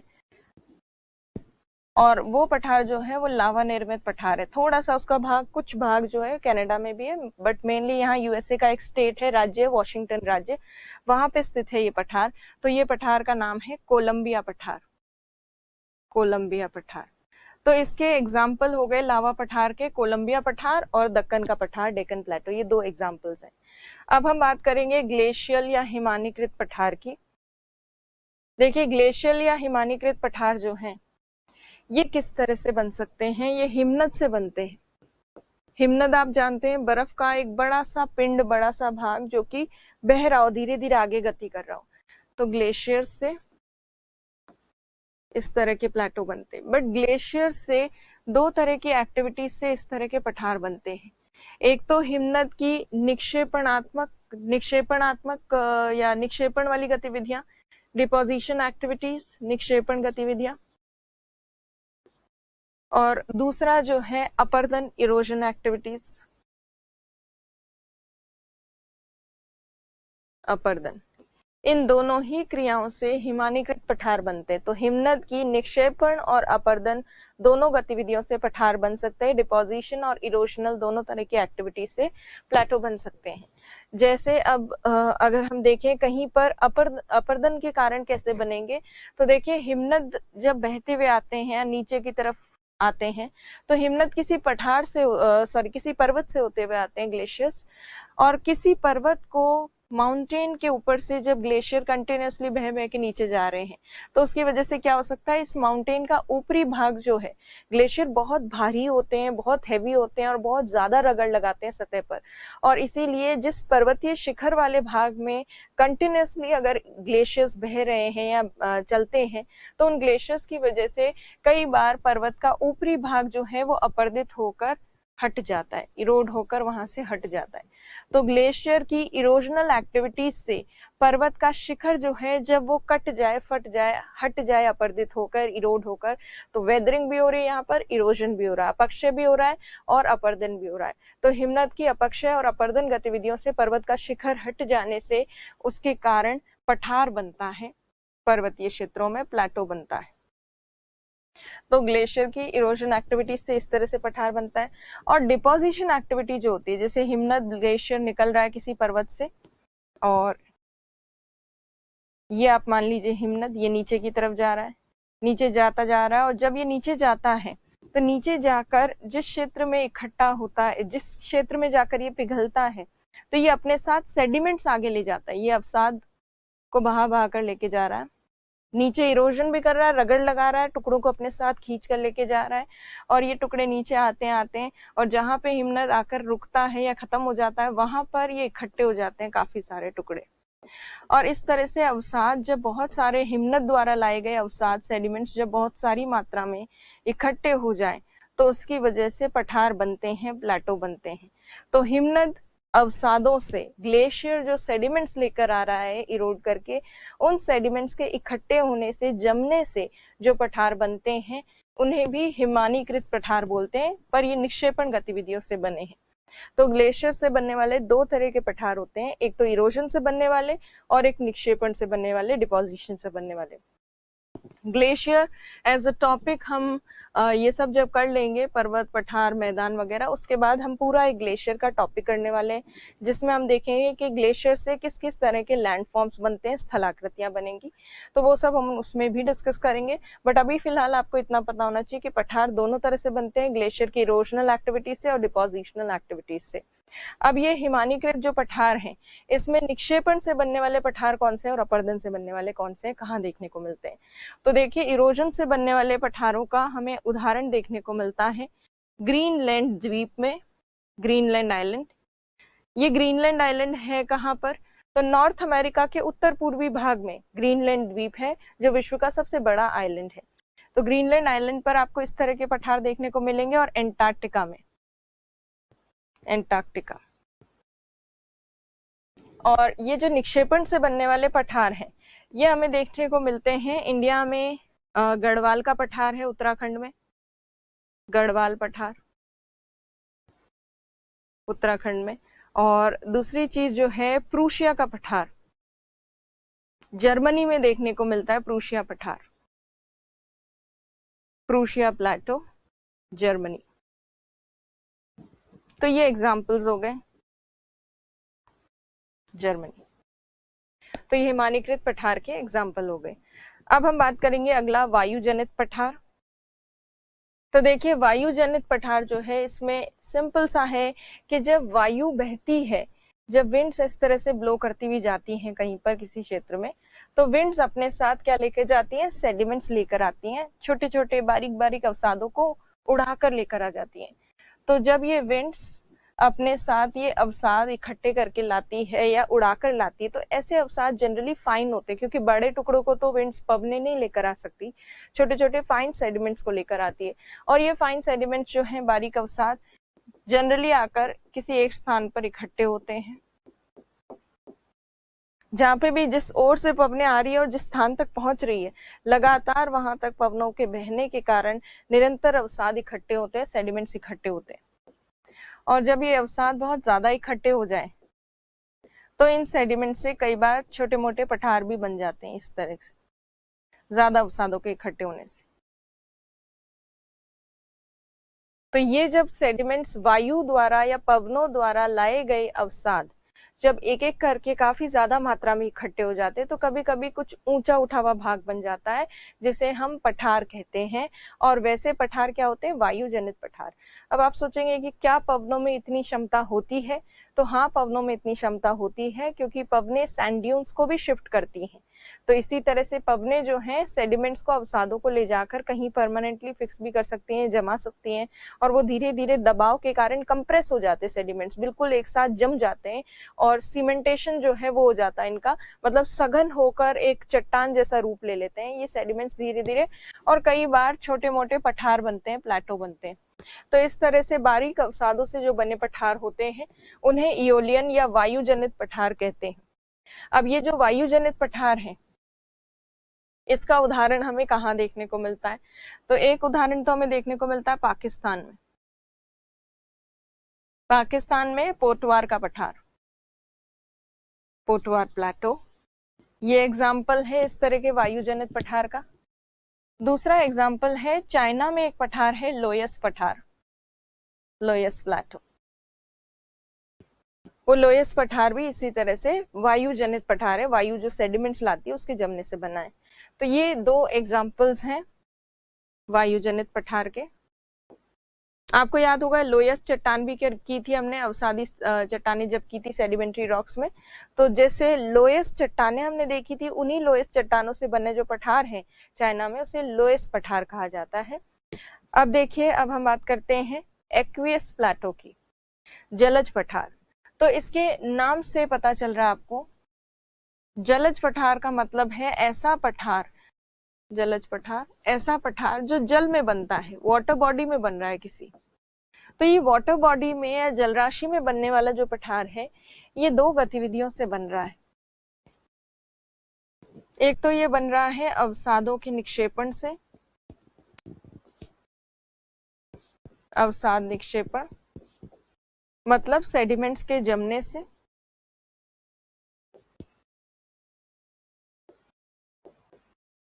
[SPEAKER 1] और वो पठार जो है वो लावा निर्मित पठार है। थोड़ा सा उसका भाग, कुछ भाग जो है कनाडा में भी है, बट मेनली यहाँ यूएसए का एक स्टेट है, राज्य, वॉशिंगटन राज्य, वहां पे स्थित है ये पठार। तो ये पठार का नाम है कोलंबिया पठार, कोलंबिया पठार। तो इसके एग्जाम्पल हो गए लावा पठार के कोलंबिया पठार और दक्कन का पठार डेक्कन प्लेटो, ये दो एग्जाम्पल्स हैं। अब हम बात करेंगे ग्लेशियल या हिमानीकृत पठार की। देखिए ग्लेशियल या हिमानीकृत पठार जो हैं ये किस तरह से बन सकते हैं? ये हिमनद से बनते हैं। हिमनद आप जानते हैं, बर्फ का एक बड़ा सा पिंड, बड़ा सा भाग जो कि बह रहा हो, धीरे धीरे आगे गति कर रहा हो। तो ग्लेशियर से इस तरह के प्लेटो बनते हैं। बट ग्लेशियर से दो तरह की एक्टिविटीज से इस तरह के पठार बनते हैं। एक तो हिमनद की निक्षेपणात्मक या निक्षेपण वाली गतिविधियां, डिपोजिशन एक्टिविटीज, निक्षेपण गतिविधियां, और दूसरा जो है अपर्दन, इरोजन एक्टिविटीज, अपर्दन। इन दोनों ही क्रियाओं से हिमानीकृत पठार बनते हैं। तो हिमनद की निक्षेपण और अपर्दन दोनों गतिविधियों से पठार बन सकते हैं। डिपोजिशन और इरोशनल दोनों तरह की एक्टिविटीज से प्लेटो बन सकते हैं। जैसे अब अगर हम देखें कहीं पर अपर्दन के कारण कैसे बनेंगे, तो देखिए हिमनद जब बहते हुए आते हैं, नीचे की तरफ आते हैं, तो हिमनद किसी पठार से किसी पर्वत से होते हुए आते हैं, ग्लेशियर्स, और किसी पर्वत को माउंटेन के ऊपर से जब ग्लेशियर कंटिन्यूसली बह बह के नीचे जा रहे हैं, तो उसकी वजह से क्या हो सकता है, इस माउंटेन का ऊपरी भाग जो है, ग्लेशियर बहुत भारी होते हैं, बहुत हैवी होते हैं और बहुत ज्यादा रगड़ लगाते हैं सतह पर, और इसीलिए जिस पर्वतीय शिखर वाले भाग में कंटिन्यूसली अगर ग्लेशियर्स बह रहे हैं या चलते हैं, तो उन ग्लेशियर्स की वजह से कई बार पर्वत का ऊपरी भाग जो है वो अपर्दित होकर हट जाता है, इरोड होकर वहां से हट जाता है। तो ग्लेशियर की इरोजनल एक्टिविटीज से पर्वत का शिखर जो है जब वो कट जाए, फट जाए, हट जाए अपर्दित होकर, इरोड होकर, तो वेदरिंग भी हो रही है, यहाँ पर इरोजन भी हो रहा है, अपक्षय भी हो रहा है और अपर्दन भी हो रहा है। तो हिमनद की अपक्षय और अपर्दन गतिविधियों से पर्वत का शिखर हट जाने से उसके कारण पठार बनता है, पर्वतीय क्षेत्रों में प्लेटो बनता है। तो ग्लेशियर की इरोजन एक्टिविटीज से इस तरह से पठार बनता है। और डिपोजिशन एक्टिविटी जो होती है, जैसे हिमनद ग्लेशियर निकल रहा है किसी पर्वत से, और ये आप मान लीजिए हिमनद ये नीचे की तरफ जा रहा है, नीचे जाता जा रहा है, और जब ये नीचे जाता है तो नीचे जाकर जिस क्षेत्र में इकट्ठा होता है, जिस क्षेत्र में जाकर ये पिघलता है, तो ये अपने साथ सेडिमेंट्स आगे ले जाता है, ये अवसाद को बहा बहा कर लेके जा रहा है, नीचे इरोजन भी कर रहा है, रगड़ लगा रहा है, टुकड़ों को अपने साथ खींच कर लेके जा रहा है, और ये टुकड़े नीचे आते हैं और जहां पे हिमनद आकर रुकता है या खत्म हो जाता है वहां पर ये इकट्ठे हो जाते हैं काफी सारे टुकड़े। और इस तरह से अवसाद, जब बहुत सारे हिमनद द्वारा लाए गए अवसाद सेडिमेंट्स जब बहुत सारी मात्रा में इकट्ठे हो जाएं तो उसकी वजह से पठार बनते हैं, प्लेटो बनते हैं। तो हिमनद अवसादों से ग्लेशियर जो सेडिमेंट्स लेकर आ रहा है इरोड करके, उन सेडिमेंट्स के इकट्ठे होने से, जमने से जो पठार बनते हैं उन्हें भी हिमानीकृत पठार बोलते हैं, पर ये निक्षेपण गतिविधियों से बने हैं। तो ग्लेशियर से बनने वाले दो तरह के पठार होते हैं, एक तो इरोजन से बनने वाले और एक निक्षेपण से बनने वाले, डिपोजिशन से बनने वाले। ग्लेशियर एज अ टॉपिक हम ये सब जब कर लेंगे, पर्वत, पठार, मैदान वगैरह, उसके बाद हम पूरा एक ग्लेशियर का टॉपिक करने वाले हैं, जिसमें हम देखेंगे कि ग्लेशियर से किस किस तरह के लैंडफॉर्म्स बनते हैं, स्थलाकृतियां बनेंगी, तो वो सब हम उसमें भी डिस्कस करेंगे। बट अभी फिलहाल आपको इतना पता होना चाहिए कि पठार दोनों तरह से बनते हैं, ग्लेशियर की इरोजनल एक्टिविटीज से और डिपोजिशनल एक्टिविटीज से। अब ये हिमानीकृत जो पठार हैं, इसमें निक्षेपण से बनने वाले पठार कौन से हैं और अपर्दन से बनने वाले कौन से हैं, कहाँ देखने को मिलते हैं? तो देखिए, इरोजन से बनने वाले पठारों का हमें उदाहरण देखने को मिलता है ग्रीनलैंड द्वीप में, ग्रीनलैंड आइलैंड। ये ग्रीनलैंड आइलैंड है कहाँ पर? तो नॉर्थ अमेरिका के उत्तर पूर्वी भाग में ग्रीनलैंड द्वीप है, जो विश्व का सबसे बड़ा आइलैंड है। तो ग्रीनलैंड आइलैंड पर आपको इस तरह के पठार देखने को मिलेंगे, और एंटार्क्टिका में, एंटार्क्टिका। और ये जो निक्षेपण से बनने वाले पठार हैं, ये हमें देखने को मिलते हैं इंडिया में, गढ़वाल का पठार है उत्तराखंड में, गढ़वाल पठार उत्तराखंड में। और दूसरी चीज जो है प्रूशिया का पठार, जर्मनी में देखने को मिलता है प्रूशिया पठार, प्रूशिया प्लेटो, जर्मनी। तो ये एग्जाम्पल्स हो गए जर्मनी। तो ये हिमानीकृत पठार के एग्जाम्पल हो गए। अब हम बात करेंगे अगला, वायु जनित पठार। तो देखिए, वायु जनित पठार जो है, इसमें सिंपल सा है कि जब वायु बहती है, जब विंड्स इस तरह से ब्लो करती हुई जाती हैं कहीं पर किसी क्षेत्र में, तो विंड्स अपने साथ क्या लेकर जाती हैं? सेडिमेंट्स लेकर आती हैं, छोटे छोटे बारीक बारीक अवसादों को उड़ाकर लेकर आ जाती हैं। तो जब ये विंड्स अपने साथ ये अवसाद इकट्ठे करके लाती है या उड़ाकर लाती है, तो ऐसे अवसाद जनरली फाइन होते हैं, क्योंकि बड़े टुकड़ों को तो विंड्स पवने नहीं लेकर आ सकती, छोटे छोटे फाइन सेडिमेंट्स को लेकर आती है। और ये फाइन सेडिमेंट्स जो हैं, बारीक अवसाद, जनरली आकर किसी एक स्थान पर इकट्ठे होते हैं, जहां पे भी जिस ओर से पवने आ रही है और जिस स्थान तक पहुंच रही है, लगातार वहां तक पवनों के बहने के कारण निरंतर अवसाद इकट्ठे होते हैं, सेडिमेंट्स इकट्ठे होते हैं। और जब ये अवसाद बहुत ज्यादा इकट्ठे हो जाए तो इन सेडिमेंट से कई बार छोटे मोटे पठार भी बन जाते हैं, इस तरह से ज्यादा अवसादों के इकट्ठे होने से। तो ये जब सेडिमेंट्स वायु द्वारा या पवनों द्वारा लाए गए अवसाद जब एक एक करके काफी ज्यादा मात्रा में इकट्ठे हो जाते हैं, तो कभी कभी कुछ ऊंचा उठा हुआ भाग बन जाता है, जिसे हम पठार कहते हैं। और वैसे पठार क्या होते हैं? वायु जनित पठार। अब आप सोचेंगे कि क्या पवनों में इतनी क्षमता होती है? तो हाँ, पवनों में इतनी क्षमता होती है, क्योंकि पवने सैंड ड्यून्स को भी शिफ्ट करती हैं। तो इसी तरह से पवने जो हैं, सेडिमेंट्स को, अवसादों को ले जाकर कहीं परमानेंटली फिक्स भी कर सकती हैं, जमा सकती हैं, और वो धीरे धीरे दबाव के कारण कंप्रेस हो जाते हैं, सेडिमेंट्स बिल्कुल एक साथ जम जाते हैं, और सीमेंटेशन जो है वो हो जाता है इनका, मतलब सघन होकर एक चट्टान जैसा रूप ले लेते हैं ये सेडिमेंट्स धीरे धीरे, और कई बार छोटे मोटे पठार बनते हैं, प्लेटो बनते हैं। तो इस तरह से बारीक अवसादों से जो बने पठार होते हैं उन्हें इयोलियन या वायु जनित पठार कहते हैं। अब ये जो वायु जनित पठार है इसका उदाहरण हमें कहाँ देखने को मिलता है? तो एक उदाहरण तो हमें देखने को मिलता है पाकिस्तान में। पाकिस्तान में पोटवार का पठार, पोटवार प्लेटो, ये एग्जाम्पल है इस तरह के वायु जनित पठार का। दूसरा एग्जाम्पल है चाइना में एक पठार है लोयस पठार, लोयस प्लेटो। वो लोयस पठार भी इसी तरह से वायु जनित पठार है, वायु जो सेडिमेंट्स लाती है उसके जमने से बना है। तो ये दो एग्जाम्पल्स हैं वायु जनित पठार के। आपको याद होगा लोयस चट्टान भी की थी हमने, अवसादी चट्टानें जब की थी सेडिमेंट्री रॉक्स में। तो जैसे लोयस चट्टानें हमने देखी थी, उन्हीं लोयस चट्टानों से बने जो पठार हैं चाइना में उसे लोयस पठार कहा जाता है। अब देखिए, अब हम बात करते हैं एक्वियस प्लेटो की, जलज पठार। तो इसके नाम से पता चल रहा है आपको, जलज पठार का मतलब है ऐसा पठार, जलज पठार ऐसा पठार जो जल में बनता है, वाटर बॉडी में बन रहा है किसी। तो ये वाटर बॉडी में या जलराशि में बनने वाला जो पठार है ये दो गतिविधियों से बन रहा है। एक तो ये बन रहा है अवसादों के निक्षेपण से, अवसाद निक्षेपण मतलब सेडिमेंट्स के जमने से।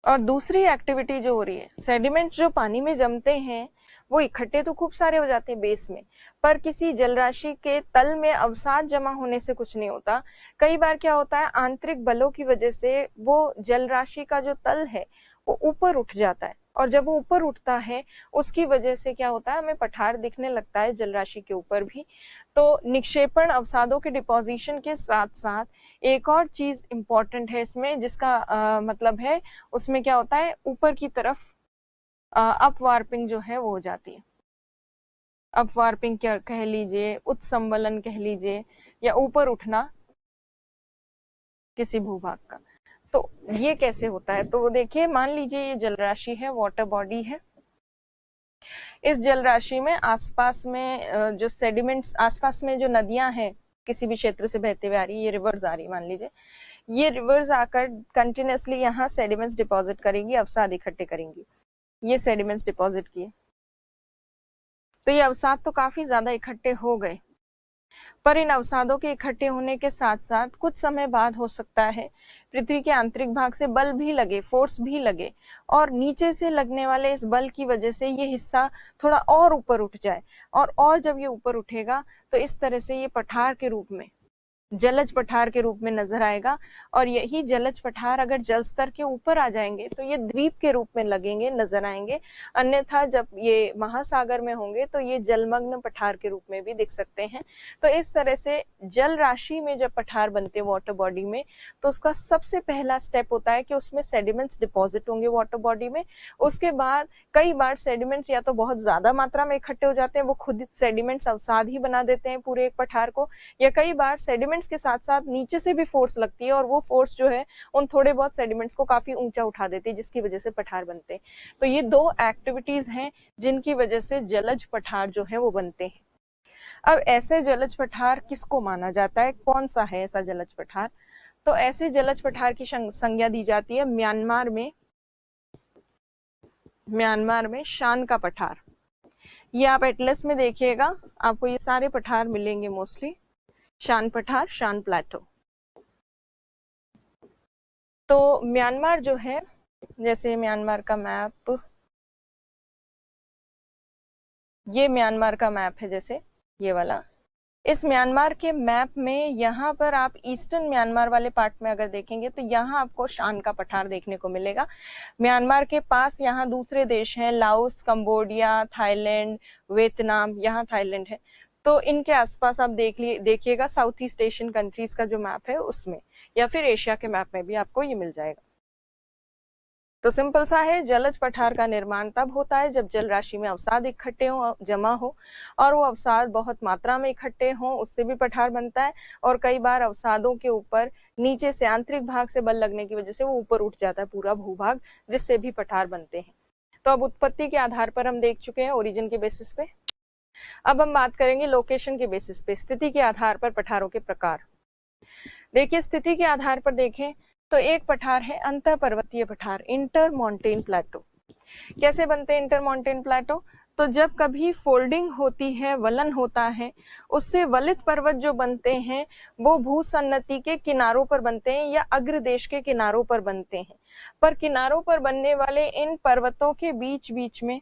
[SPEAKER 1] और दूसरी एक्टिविटी जो हो रही है, सेडिमेंट्स जो पानी में जमते हैं वो इकट्ठे तो खूब सारे हो जाते हैं बेस में, पर किसी जलराशि के तल में अवसाद जमा होने से कुछ नहीं होता। कई बार क्या होता है, आंतरिक बलों की वजह से वो जलराशि का जो तल है वो ऊपर उठ जाता है, और जब वो ऊपर उठता है उसकी वजह से क्या होता है, हमें पठार दिखने लगता है जलराशि के ऊपर भी। तो निक्षेपण अवसादों के डिपोजिशन के साथ साथ एक और चीज इंपॉर्टेंट है इसमें, जिसका मतलब है उसमें क्या होता है, ऊपर की तरफ अपवार्पिंग जो है वो हो जाती है। अपवार्पिंग क्या कह लीजिए, उत्संबलन कह लीजिए, या ऊपर उठना किसी भूभाग का। तो ये कैसे होता है? तो देखिए, मान लीजिए ये जलराशि है, वाटर बॉडी है। इस जलराशि में आसपास में जो सेडिमेंट्स, आसपास में जो नदियां हैं किसी भी क्षेत्र से बहते हुए आ रही है, ये रिवर्स आ रही है मान लीजिए, ये रिवर्स आकर कंटिन्यूसली यहाँ सेडिमेंट्स डिपॉजिट करेंगी, अवसाद इकट्ठे करेंगी। ये सेडिमेंट्स डिपॉजिट किए तो ये अवसाद तो काफी ज्यादा इकट्ठे हो गए, पर इन अवसादों के इकट्ठे होने के साथ साथ कुछ समय बाद हो सकता है पृथ्वी के आंतरिक भाग से बल भी लगे, फोर्स भी लगे, और नीचे से लगने वाले इस बल की वजह से ये हिस्सा थोड़ा और ऊपर उठ जाए, और जब ये ऊपर उठेगा तो इस तरह से ये पठार के रूप में, जलज पठार के रूप में नजर आएगा। और यही जलज पठार अगर जल स्तर के ऊपर आ जाएंगे तो ये द्वीप के रूप में लगेंगे, नजर आएंगे। अन्यथा जब ये महासागर में होंगे तो ये जलमग्न पठार के रूप में भी दिख सकते हैं। तो इस तरह से जल राशि में जब पठार बनते हैं वाटर बॉडी में, तो उसका सबसे पहला स्टेप होता है कि उसमें सेडिमेंट्स डिपॉजिट होंगे वाटर बॉडी में। उसके बाद कई बार सेडिमेंट्स या तो बहुत ज्यादा मात्रा में इकट्ठे हो जाते हैं, वो खुद सेडिमेंट्स अवसाद ही बना देते हैं पूरे एक पठार को, या कई बार सेडिमेंट्स के साथ साथ नीचे से भी फोर्स लगती है और वो फोर्स जो है उन थोड़े बहुत सेडिमेंट्स को काफी ऊंचा उठा देती है, जिसकी वजह से पठार बनते हैं। तो ये दो एक्टिविटीज हैं जिनकी वजह से जलज पठार जो है वो बनते हैं। अब ऐसे जलज पठार किसको माना जाता है, कौन सा है ऐसा जलज पठार? तो ऐसे जलज पठार की संज्ञा दी जाती है म्यांमार में, म्यांमार में शान का पठार। ये आप एटलस में देखिएगा, आपको ये सारे पठार मिलेंगे मोस्टली, शान पठार, शान प्लेटो। तो म्यांमार जो है, जैसे म्यांमार का मैप, ये म्यांमार का मैप है जैसे ये वाला, इस म्यांमार के मैप में यहाँ पर आप ईस्टर्न म्यांमार वाले पार्ट में अगर देखेंगे तो यहाँ आपको शान का पठार देखने को मिलेगा। म्यांमार के पास यहाँ दूसरे देश हैं, लाओस, कंबोडिया, थाईलैंड, वियतनाम, यहाँ थाईलैंड है। तो इनके आसपास आप देखिएगा साउथ ईस्ट एशियन कंट्रीज का जो मैप है उसमें, या फिर एशिया के मैप में भी आपको ये मिल जाएगा। तो सिंपल सा है, जलज पठार का निर्माण तब होता है जब जल राशि में अवसाद इकट्ठे हो, जमा हो, और वो अवसाद बहुत मात्रा में इकट्ठे हो, उससे भी पठार बनता है। और कई बार अवसादों के ऊपर नीचे से आंतरिक भाग से बल लगने की वजह से वो ऊपर उठ जाता है पूरा भूभाग, जिससे भी पठार बनते हैं। तो अब उत्पत्ति के आधार पर हम देख चुके हैं, ओरिजिन के बेसिस पे। अब हम बात करेंगे लोकेशन के बेसिस पे, स्थिति के आधार पर पठारों के प्रकार। देखिए स्थिति के आधार पर देखें तो एक पठार है अंतः पर्वतीय पठार, इंटर माउंटेन प्लेटो। कैसे बनते हैं इंटर माउंटेन प्लेटो? तो जब कभी फोल्डिंग होती है, वलन होता है, उससे वलित पर्वत जो बनते हैं वो भूसन्नति के किनारों पर बनते हैं या अग्रदेश के किनारों पर बनते हैं। पर किनारों पर बनने वाले इन पर्वतों के बीच बीच में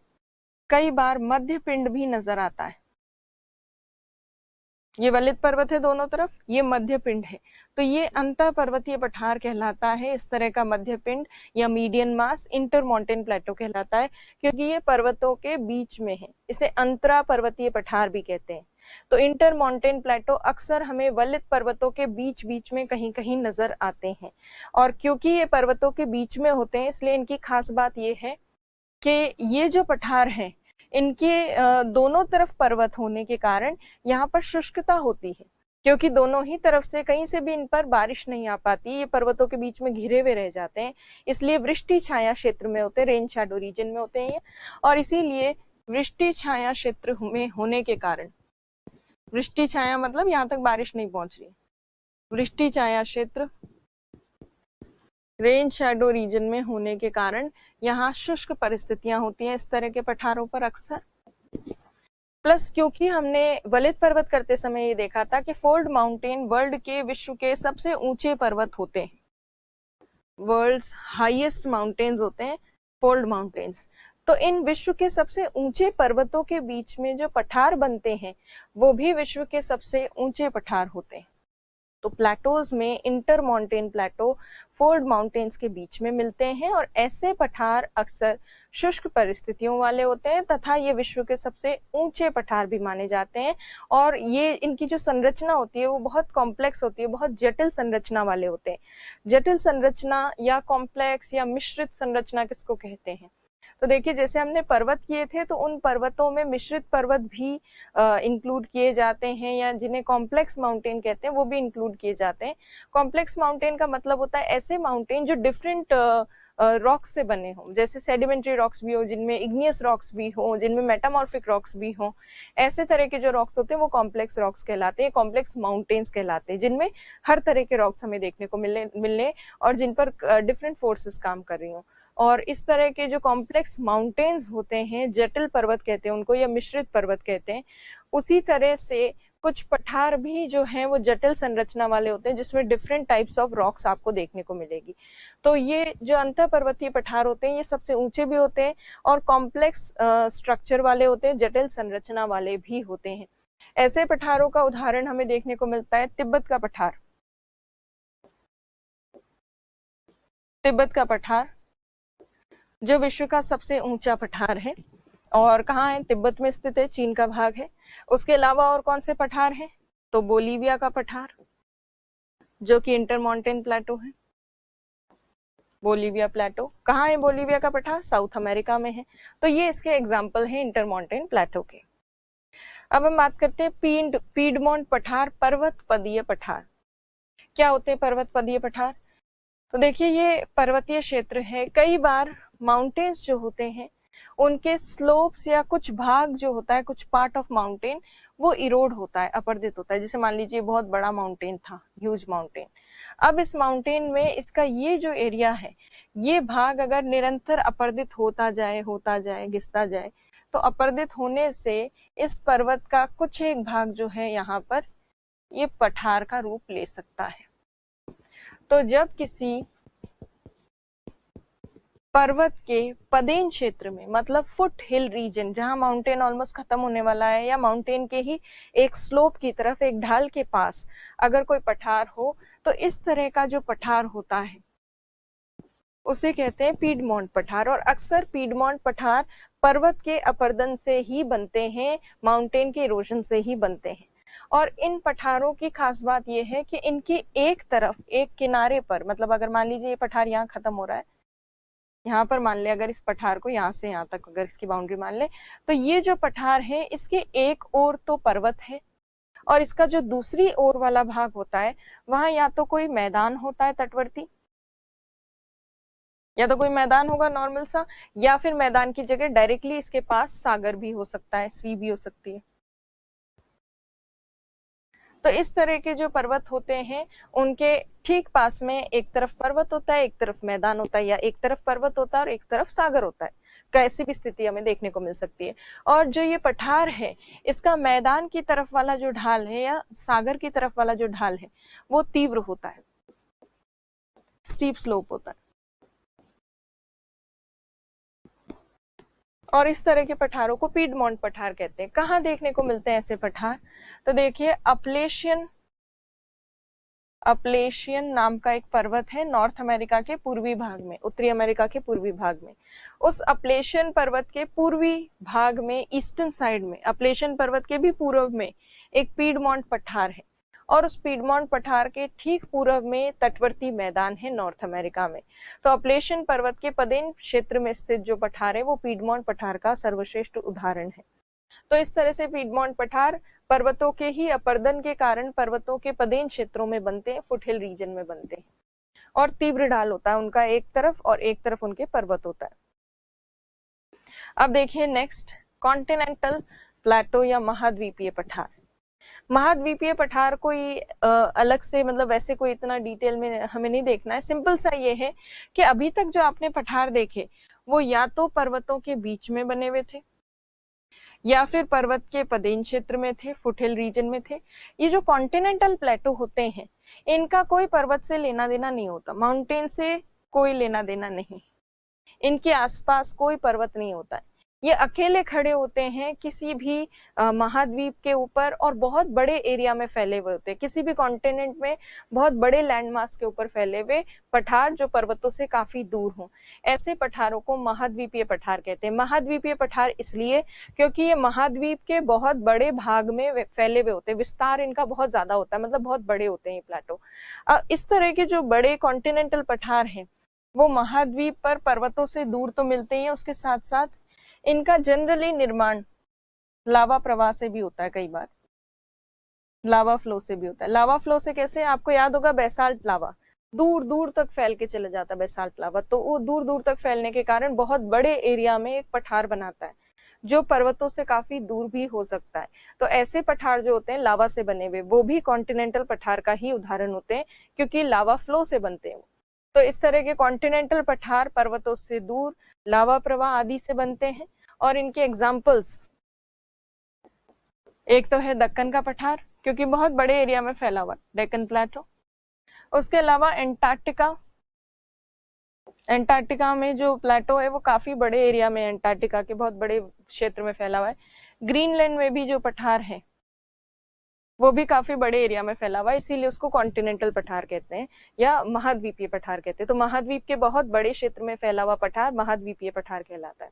[SPEAKER 1] कई बार मध्य पिंड भी नजर आता है। ये वलित पर्वत है दोनों तरफ, ये मध्य पिंड है, तो ये अंतः पर्वतीय पठार कहलाता है। इस तरह का मध्य पिंड या मीडियन मास इंटर माउंटेन प्लेटो कहलाता है, क्योंकि ये पर्वतों के बीच में है। इसे अंतरा पर्वतीय पठार भी कहते हैं। तो इंटर माउंटेन प्लेटो अक्सर हमें वलित पर्वतों के बीच बीच में कहीं कहीं नजर आते हैं, और क्योंकि ये पर्वतों के बीच में होते हैं इसलिए इनकी खास बात ये है कि ये जो पठार है इनके दोनों तरफ पर्वत होने के कारण यहाँ पर शुष्कता होती है, क्योंकि दोनों ही तरफ से कहीं से भी इन पर बारिश नहीं आ पाती, ये पर्वतों के बीच में घिरे हुए रह जाते हैं, इसलिए वृष्टि छाया क्षेत्र में होते हैं, रेन शैडो रीजन में होते हैं। और इसीलिए वृष्टि छाया क्षेत्र में होने के कारण, वृष्टि छाया मतलब यहाँ तक बारिश नहीं पहुंच रही, वृष्टि छाया क्षेत्र रेन शैडो रीजन में होने के कारण यहाँ शुष्क परिस्थितियां होती हैं इस तरह के पठारों पर अक्सर। प्लस क्योंकि हमने वलित पर्वत करते समय ये देखा था कि फोल्ड माउंटेन वर्ल्ड के, विश्व के सबसे ऊंचे पर्वत होते हैं, वर्ल्ड्स हाईएस्ट माउंटेन्स होते हैं फोल्ड माउंटेन्स। तो इन विश्व के सबसे ऊंचे पर्वतों के बीच में जो पठार बनते हैं वो भी विश्व के सबसे ऊंचे पठार होते हैं। तो प्लेटोज में इंटर माउंटेन प्लेटो फोल्ड माउंटेन्स के बीच में मिलते हैं, और ऐसे पठार अक्सर शुष्क परिस्थितियों वाले होते हैं तथा ये विश्व के सबसे ऊंचे पठार भी माने जाते हैं। और ये इनकी जो संरचना होती है वो बहुत कॉम्प्लेक्स होती है, बहुत जटिल संरचना वाले होते हैं। जटिल संरचना या कॉम्प्लेक्स या मिश्रित संरचना किसको कहते हैं? तो देखिए जैसे हमने पर्वत किए थे तो उन पर्वतों में मिश्रित पर्वत भी इंक्लूड किए जाते हैं, या जिन्हें कॉम्प्लेक्स माउंटेन कहते हैं वो भी इंक्लूड किए जाते हैं। कॉम्प्लेक्स माउंटेन का मतलब होता है ऐसे माउंटेन जो डिफरेंट रॉक्स से बने हों, जैसे सेडिमेंट्री रॉक्स भी हो, जिनमें इग्नियस रॉक्स भी हो, जिनमें मेटामॉर्फिक रॉक्स भी हो। ऐसे तरह के जो रॉक्स होते हैं वो कॉम्प्लेक्स रॉक्स कहलाते हैं, कॉम्प्लेक्स माउंटेन्स कहलाते हैं, जिनमें हर तरह के रॉक्स हमें देखने को मिलने और जिन पर डिफरेंट फोर्सेस काम कर रही हों। और इस तरह के जो कॉम्प्लेक्स माउंटेन्स होते हैं, जटिल पर्वत कहते हैं उनको, या मिश्रित पर्वत कहते हैं। उसी तरह से कुछ पठार भी जो हैं वो जटिल संरचना वाले होते हैं, जिसमें डिफरेंट टाइप्स ऑफ रॉक्स आपको देखने को मिलेगी। तो ये जो अंतः पर्वतीय पठार होते हैं ये सबसे ऊंचे भी होते हैं और कॉम्प्लेक्स स्ट्रक्चर वाले होते हैं, जटिल संरचना वाले भी होते हैं। ऐसे पठारों का उदाहरण हमें देखने को मिलता है तिब्बत का पठार। तिब्बत का पठार जो विश्व का सबसे ऊंचा पठार है, और कहाँ है? तिब्बत में स्थित है, चीन का भाग है। उसके अलावा और कौन से पठार हैं? तो बोलीविया का पठार जो कि इंटर माउंटेन प्लेटो है, बोलीविया प्लेटो। कहाँ है बोलीविया का पठार? साउथ अमेरिका में है। तो ये इसके एग्जाम्पल हैं इंटर माउंटेन प्लेटो के। अब हम बात करते हैं पीडमोंट पठार, पर्वत पदीय पठार। क्या होते हैं पर्वत पदीय पठार? तो देखिए ये पर्वतीय क्षेत्र है, कई बार माउंटेन्स जो होते हैं उनके स्लोप्स या कुछ भाग जो होता है, कुछ पार्ट ऑफ माउंटेन वो इरोड होता है, अपरदित होता है। जैसे मान लीजिए बहुत बड़ा माउंटेन था, ह्यूज माउंटेन, अब इस माउंटेन में इसका ये जो एरिया है, ये भाग अगर निरंतर अपरदित होता जाए घिसता जाए, तो अपरदित होने से इस पर्वत का कुछ एक भाग जो है यहाँ पर ये पठार का रूप ले सकता है। तो जब किसी पर्वत के पदेन क्षेत्र में, मतलब फुट हिल रीजन, जहां माउंटेन ऑलमोस्ट खत्म होने वाला है या माउंटेन के ही एक स्लोप की तरफ, एक ढाल के पास अगर कोई पठार हो, तो इस तरह का जो पठार होता है उसे कहते हैं पीडमोंट पठार। और अक्सर पीडमोंट पठार पर्वत के अपरदन से ही बनते हैं, माउंटेन के इरोजन से ही बनते हैं। और इन पठारों की खास बात यह है कि इनकी एक तरफ, एक किनारे पर, मतलब अगर मान लीजिए ये पठार यहाँ खत्म हो रहा है, यहाँ पर मान ले अगर इस पठार को यहाँ से यहाँ तक अगर इसकी बाउंड्री मान ले, तो ये जो पठार है इसके एक ओर तो पर्वत है और इसका जो दूसरी ओर वाला भाग होता है वहां या तो कोई मैदान होता है तटवर्ती, या तो कोई मैदान होगा नॉर्मल सा, या फिर मैदान की जगह डायरेक्टली इसके पास सागर भी हो सकता है, सी भी हो सकती है। तो इस तरह के जो पर्वत होते हैं उनके ठीक पास में एक तरफ पर्वत होता है, एक तरफ मैदान होता है, या एक तरफ पर्वत होता है और एक तरफ सागर होता है। कैसी भी स्थिति हमें देखने को मिल सकती है। और जो ये पठार है, इसका मैदान की तरफ वाला जो ढाल है या सागर की तरफ वाला जो ढाल है वो तीव्र होता है, स्टीप स्लोप होता है। और इस तरह के पठारों को पीडमोंट पठार कहते हैं। कहाँ देखने को मिलते हैं ऐसे पठार? तो देखिए, अपलेशियन नाम का एक पर्वत है नॉर्थ अमेरिका के पूर्वी भाग में, उत्तरी अमेरिका के पूर्वी भाग में। उस अपलेशियन पर्वत के पूर्वी भाग में, ईस्टर्न साइड में, अपलेशियन पर्वत के भी पूर्व में एक पीडमोंट पठार है। और उस पीडमोंट पठार के ठीक पूर्व में तटवर्ती मैदान है नॉर्थ अमेरिका में। तो अपलेशियन पर्वत के पदेन क्षेत्र में स्थित जो पठार है वो पीडमोंट पठार का सर्वश्रेष्ठ उदाहरण है। तो इस तरह से पीडमोंट पठार पर्वतों के ही अपर्दन के कारण पर्वतों के पदेन क्षेत्रों में बनते हैं, फुटहिल रीजन में बनते हैं। और तीव्र ढाल होता है उनका एक तरफ, और एक तरफ उनके पर्वत होता है। अब देखिए नेक्स्ट, कॉन्टिनेंटल प्लेटो या महाद्वीपीय पठार। महाद्वीपीय पठार कोई अलग से, मतलब वैसे कोई इतना डिटेल में हमें नहीं देखना है। सिंपल सा ये है कि अभी तक जो आपने पठार देखे वो या तो पर्वतों के बीच में बने हुए थे या फिर पर्वत के पदेन क्षेत्र में थे, फुटहिल रीजन में थे। ये जो कॉन्टिनेंटल प्लेटो होते हैं इनका कोई पर्वत से लेना देना नहीं होता, माउंटेन से कोई लेना देना नहीं, इनके आसपास कोई पर्वत नहीं होता है। ये अकेले खड़े होते हैं किसी भी महाद्वीप के ऊपर और बहुत बड़े एरिया में फैले हुए होते हैं, किसी भी कॉन्टिनेंट में बहुत बड़े लैंडमास के ऊपर फैले हुए पठार जो पर्वतों से काफी दूर हों, ऐसे पठारों को महाद्वीपीय पठार कहते हैं। महाद्वीपीय पठार इसलिए क्योंकि ये महाद्वीप के बहुत बड़े भाग में फैले हुए होते हैं, विस्तार इनका बहुत ज्यादा होता है, मतलब बहुत बड़े होते हैं ये प्लेटो। इस तरह के जो बड़े कॉन्टिनेंटल पठार हैं वो महाद्वीप पर पर्वतों से दूर तो मिलते ही हैं, उसके साथ साथ इनका जनरली निर्माण लावा प्रवाह से भी होता है, कई बार लावा फ्लो से भी होता है। लावा फ्लो से कैसे? आपको याद होगा बेसाल्ट लावा दूर दूर तक फैल के चले जाता है, बेसाल्ट लावा। तो वो दूर दूर तक फैलने के कारण बहुत बड़े एरिया में एक पठार बनाता है जो पर्वतों से काफी दूर भी हो सकता है। तो ऐसे पठार जो होते हैं लावा से बने हुए, वो भी कॉन्टिनेंटल पठार का ही उदाहरण होते हैं क्योंकि लावा फ्लो से बनते हैं। तो इस तरह के कॉन्टिनेंटल पठार पर्वतों से दूर, लावा प्रवाह आदि से बनते हैं। और इनके एग्जाम्पल्स, एक तो है दक्कन का पठार क्योंकि बहुत बड़े एरिया में फैला हुआ है, डेक्कन प्लेटो। उसके अलावा एंटार्क्टिका में जो प्लेटो है वो काफी बड़े एरिया में, एंटार्क्टिका के बहुत बड़े क्षेत्र में फैला हुआ है। ग्रीनलैंड में भी जो पठार है वो भी काफी बड़े एरिया में फैला हुआ है, इसीलिए उसको कॉन्टिनेंटल पठार कहते हैं या महाद्वीपीय पठार कहते हैं। तो महाद्वीप के बहुत बड़े क्षेत्र में फैला हुआ पठार महाद्वीपीय पठार कहलाता है।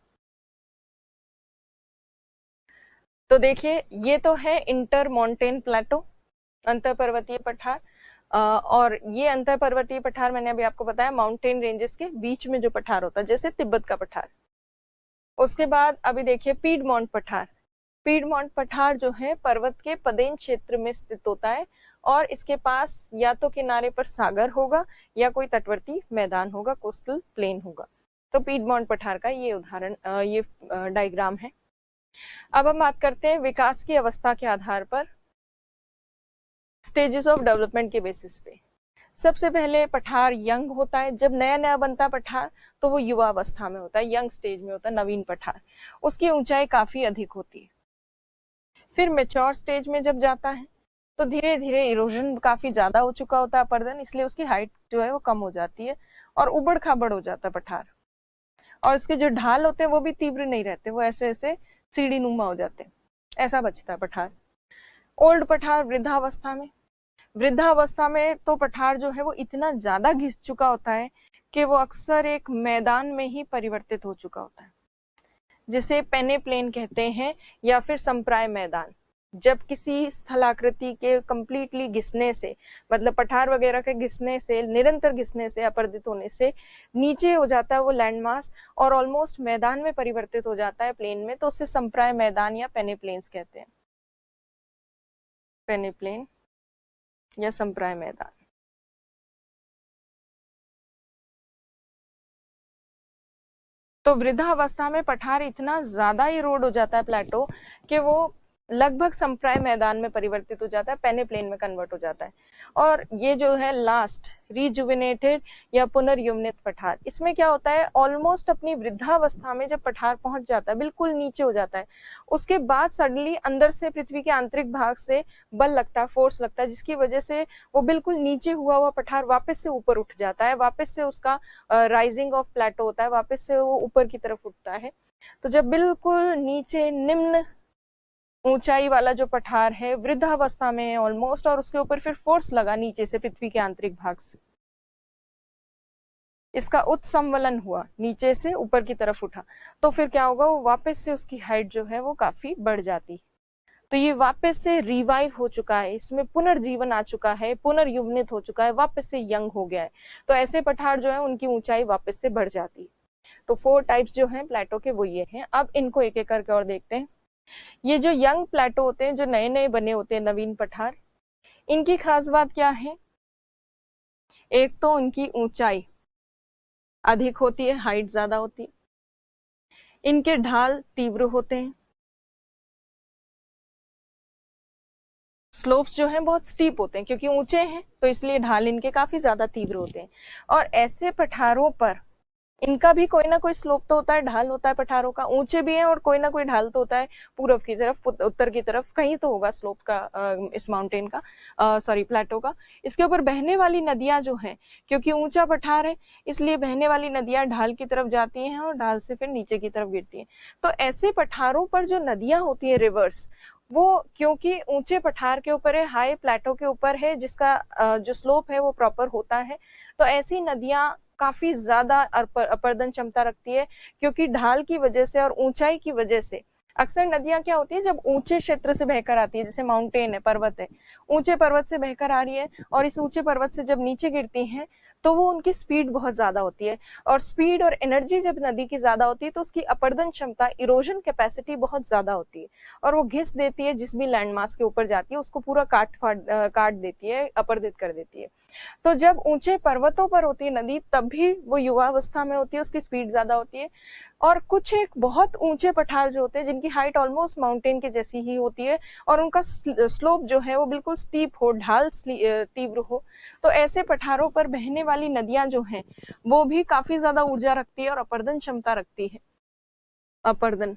[SPEAKER 1] तो देखिए, ये तो है इंटर माउंटेन प्लेटो, अंतर पर्वतीय पठार। और ये अंतर पर्वतीय पठार मैंने अभी आपको बताया माउंटेन रेंजेस के बीच में जो पठार होता है, जैसे तिब्बत का पठार। उसके बाद अभी देखिए पीडमोंट पठार। पीडमोंट पठार जो है पर्वत के पदेन क्षेत्र में स्थित होता है और इसके पास या तो किनारे पर सागर होगा या कोई तटवर्ती मैदान होगा, कोस्टल प्लेन होगा। तो पीडमोंट पठार का ये उदाहरण, ये डायग्राम है। अब हम बात करते हैं विकास की अवस्था के आधार पर, स्टेजेस ऑफ डेवलपमेंट के बेसिस पे। सबसे पहले पठार यंग होता है, जब नया नया बनता पठार तो वो युवा अवस्था में होता है, यंग स्टेज में होता है, नवीन पठार। उसकी ऊंचाई काफी अधिक होती है। फिर मेच्योर स्टेज में जब जाता है तो धीरे धीरे इरोजन काफी ज्यादा हो चुका होता है अपर्दन, इसलिए उसकी हाइट जो है वो कम हो जाती है और उबड़ खाबड़ हो जाता है पठार। और उसके जो ढाल होते हैं वो भी तीव्र नहीं रहते, वो ऐसे ऐसे सीढ़ी नुमा हो जाते हैं, ऐसा बचता है पठार। ओल्ड पठार वृद्धावस्था में, वृद्धावस्था में तो पठार जो है वो इतना ज्यादा घिस चुका होता है कि वो अक्सर एक मैदान में ही परिवर्तित हो चुका होता है, जिसे पेने प्लेन कहते हैं या फिर संप्राय मैदान। जब किसी स्थलाकृति के कंप्लीटली घिसने से, मतलब पठार वगैरह के घिसने से, निरंतर घिसने से, अपर्दित होने से नीचे हो जाता है वो लैंडमास और ऑलमोस्ट मैदान में परिवर्तित हो जाता है, प्लेन में, तो उसे संप्राय मैदान या पेने प्लेन्स कहते हैं, पेने प्लेन या संप्राय मैदान। तो वृद्धावस्था में पठार इतना ज्यादा इरोड हो जाता है प्लेटो कि वो लगभग समप्राय मैदान में परिवर्तित हो जाता है, पेनेप्लेन में कन्वर्ट हो जाता है। और ये जो है लास्ट रिजुविनेटेड या पुनर्युवनित पठार, इसमें क्या होता है, ऑलमोस्ट अपनी वृद्धावस्था में जब पठार पहुंच जाता है, बिल्कुल नीचे हो जाता है, उसके बाद सडनली अंदर से पृथ्वी के आंतरिक भाग से बल लगता है, फोर्स लगता है, जिसकी वजह से वो बिल्कुल नीचे हुआ पठार वापस से ऊपर उठ जाता है, वापस से उसका राइजिंग ऑफ प्लेटो होता है, वापस से वो ऊपर की तरफ उठता है। तो जब बिल्कुल नीचे निम्न ऊंचाई वाला जो पठार है वृद्धावस्था में ऑलमोस्ट, और उसके ऊपर फिर फोर्स लगा नीचे से पृथ्वी के आंतरिक भाग से, इसका उत्संवलन हुआ, नीचे से ऊपर की तरफ उठा, तो फिर क्या होगा, वो वापस से उसकी हाइट जो है वो काफी बढ़ जाती है। तो ये वापस से रिवाइव हो चुका है, इसमें पुनर्जीवन आ चुका है, पुनर्युवनित हो चुका है, वापस से यंग हो गया है। तो ऐसे पठार जो है उनकी ऊंचाई वापस से बढ़ जाती है। तो 4 टाइप्स जो हैं प्लेटो के वो ये हैं। अब इनको एक एक करके और देखते हैं। ये जो यंग प्लेटो होते हैं, जो नए नए बने होते हैं नवीन पठार, इनकी खास बात क्या है, एक तो उनकी ऊंचाई अधिक होती है, हाइट ज्यादा होती है, इनके ढाल तीव्र होते हैं, स्लोप्स जो हैं बहुत स्टीप होते हैं, क्योंकि ऊंचे हैं तो इसलिए ढाल इनके काफी ज्यादा तीव्र होते हैं। और ऐसे पठारों पर इनका भी कोई ना कोई स्लोप तो होता है, ढाल होता है पठारों का, ऊंचे भी हैं और कोई ना कोई ढाल तो होता है, पूर्व की तरफ उत्तर की तरफ कहीं तो होगा स्लोप का, इस माउंटेन का, सॉरी प्लेटो का। इसके ऊपर बहने वाली नदियां जो हैं, क्योंकि ऊंचा पठार है इसलिए बहने वाली नदियां ढाल की तरफ जाती हैं और ढाल से फिर नीचे की तरफ गिरती हैं। तो ऐसे पठारों पर जो नदियां होती है रिवर्स, वो क्योंकि ऊंचे पठार के ऊपर है, हाई प्लेटो के ऊपर है, जिसका जो स्लोप है वो प्रॉपर होता है, तो ऐसी नदियां काफी ज्यादा अपर्दन क्षमता रखती है, क्योंकि ढाल की वजह से और ऊंचाई की वजह से अक्सर नदियां क्या होती है, जब ऊंचे क्षेत्र से बहकर आती है, जैसे माउंटेन है, पर्वत है, ऊंचे पर्वत से बहकर आ रही है और इस ऊंचे पर्वत से जब नीचे गिरती हैं तो वो उनकी स्पीड बहुत ज्यादा होती है, और स्पीड और एनर्जी जब नदी की ज्यादा होती है तो उसकी अपर्दन क्षमता, इरोजन कैपेसिटी बहुत ज्यादा होती है, और वो घिस देती है, जिस भी लैंडमास के ऊपर जाती है उसको पूरा काट देती है, अपर्दित कर देती है। तो जब ऊंचे पर्वतों पर होती है नदी, तब भी वो युवावस्था में होती है, उसकी स्पीड ज्यादा होती है। और कुछ एक बहुत ऊंचे पठार जो होते हैं, जिनकी हाइट ऑलमोस्ट माउंटेन के जैसी ही होती है, और उनका स्लोप जो है वो बिल्कुल स्टीप हो, ढाल तीव्र हो, तो ऐसे पठारों पर बहने वाली नदियां जो हैं वो भी काफी ज्यादा ऊर्जा रखती है और अपर्दन क्षमता रखती है, अपर्दन।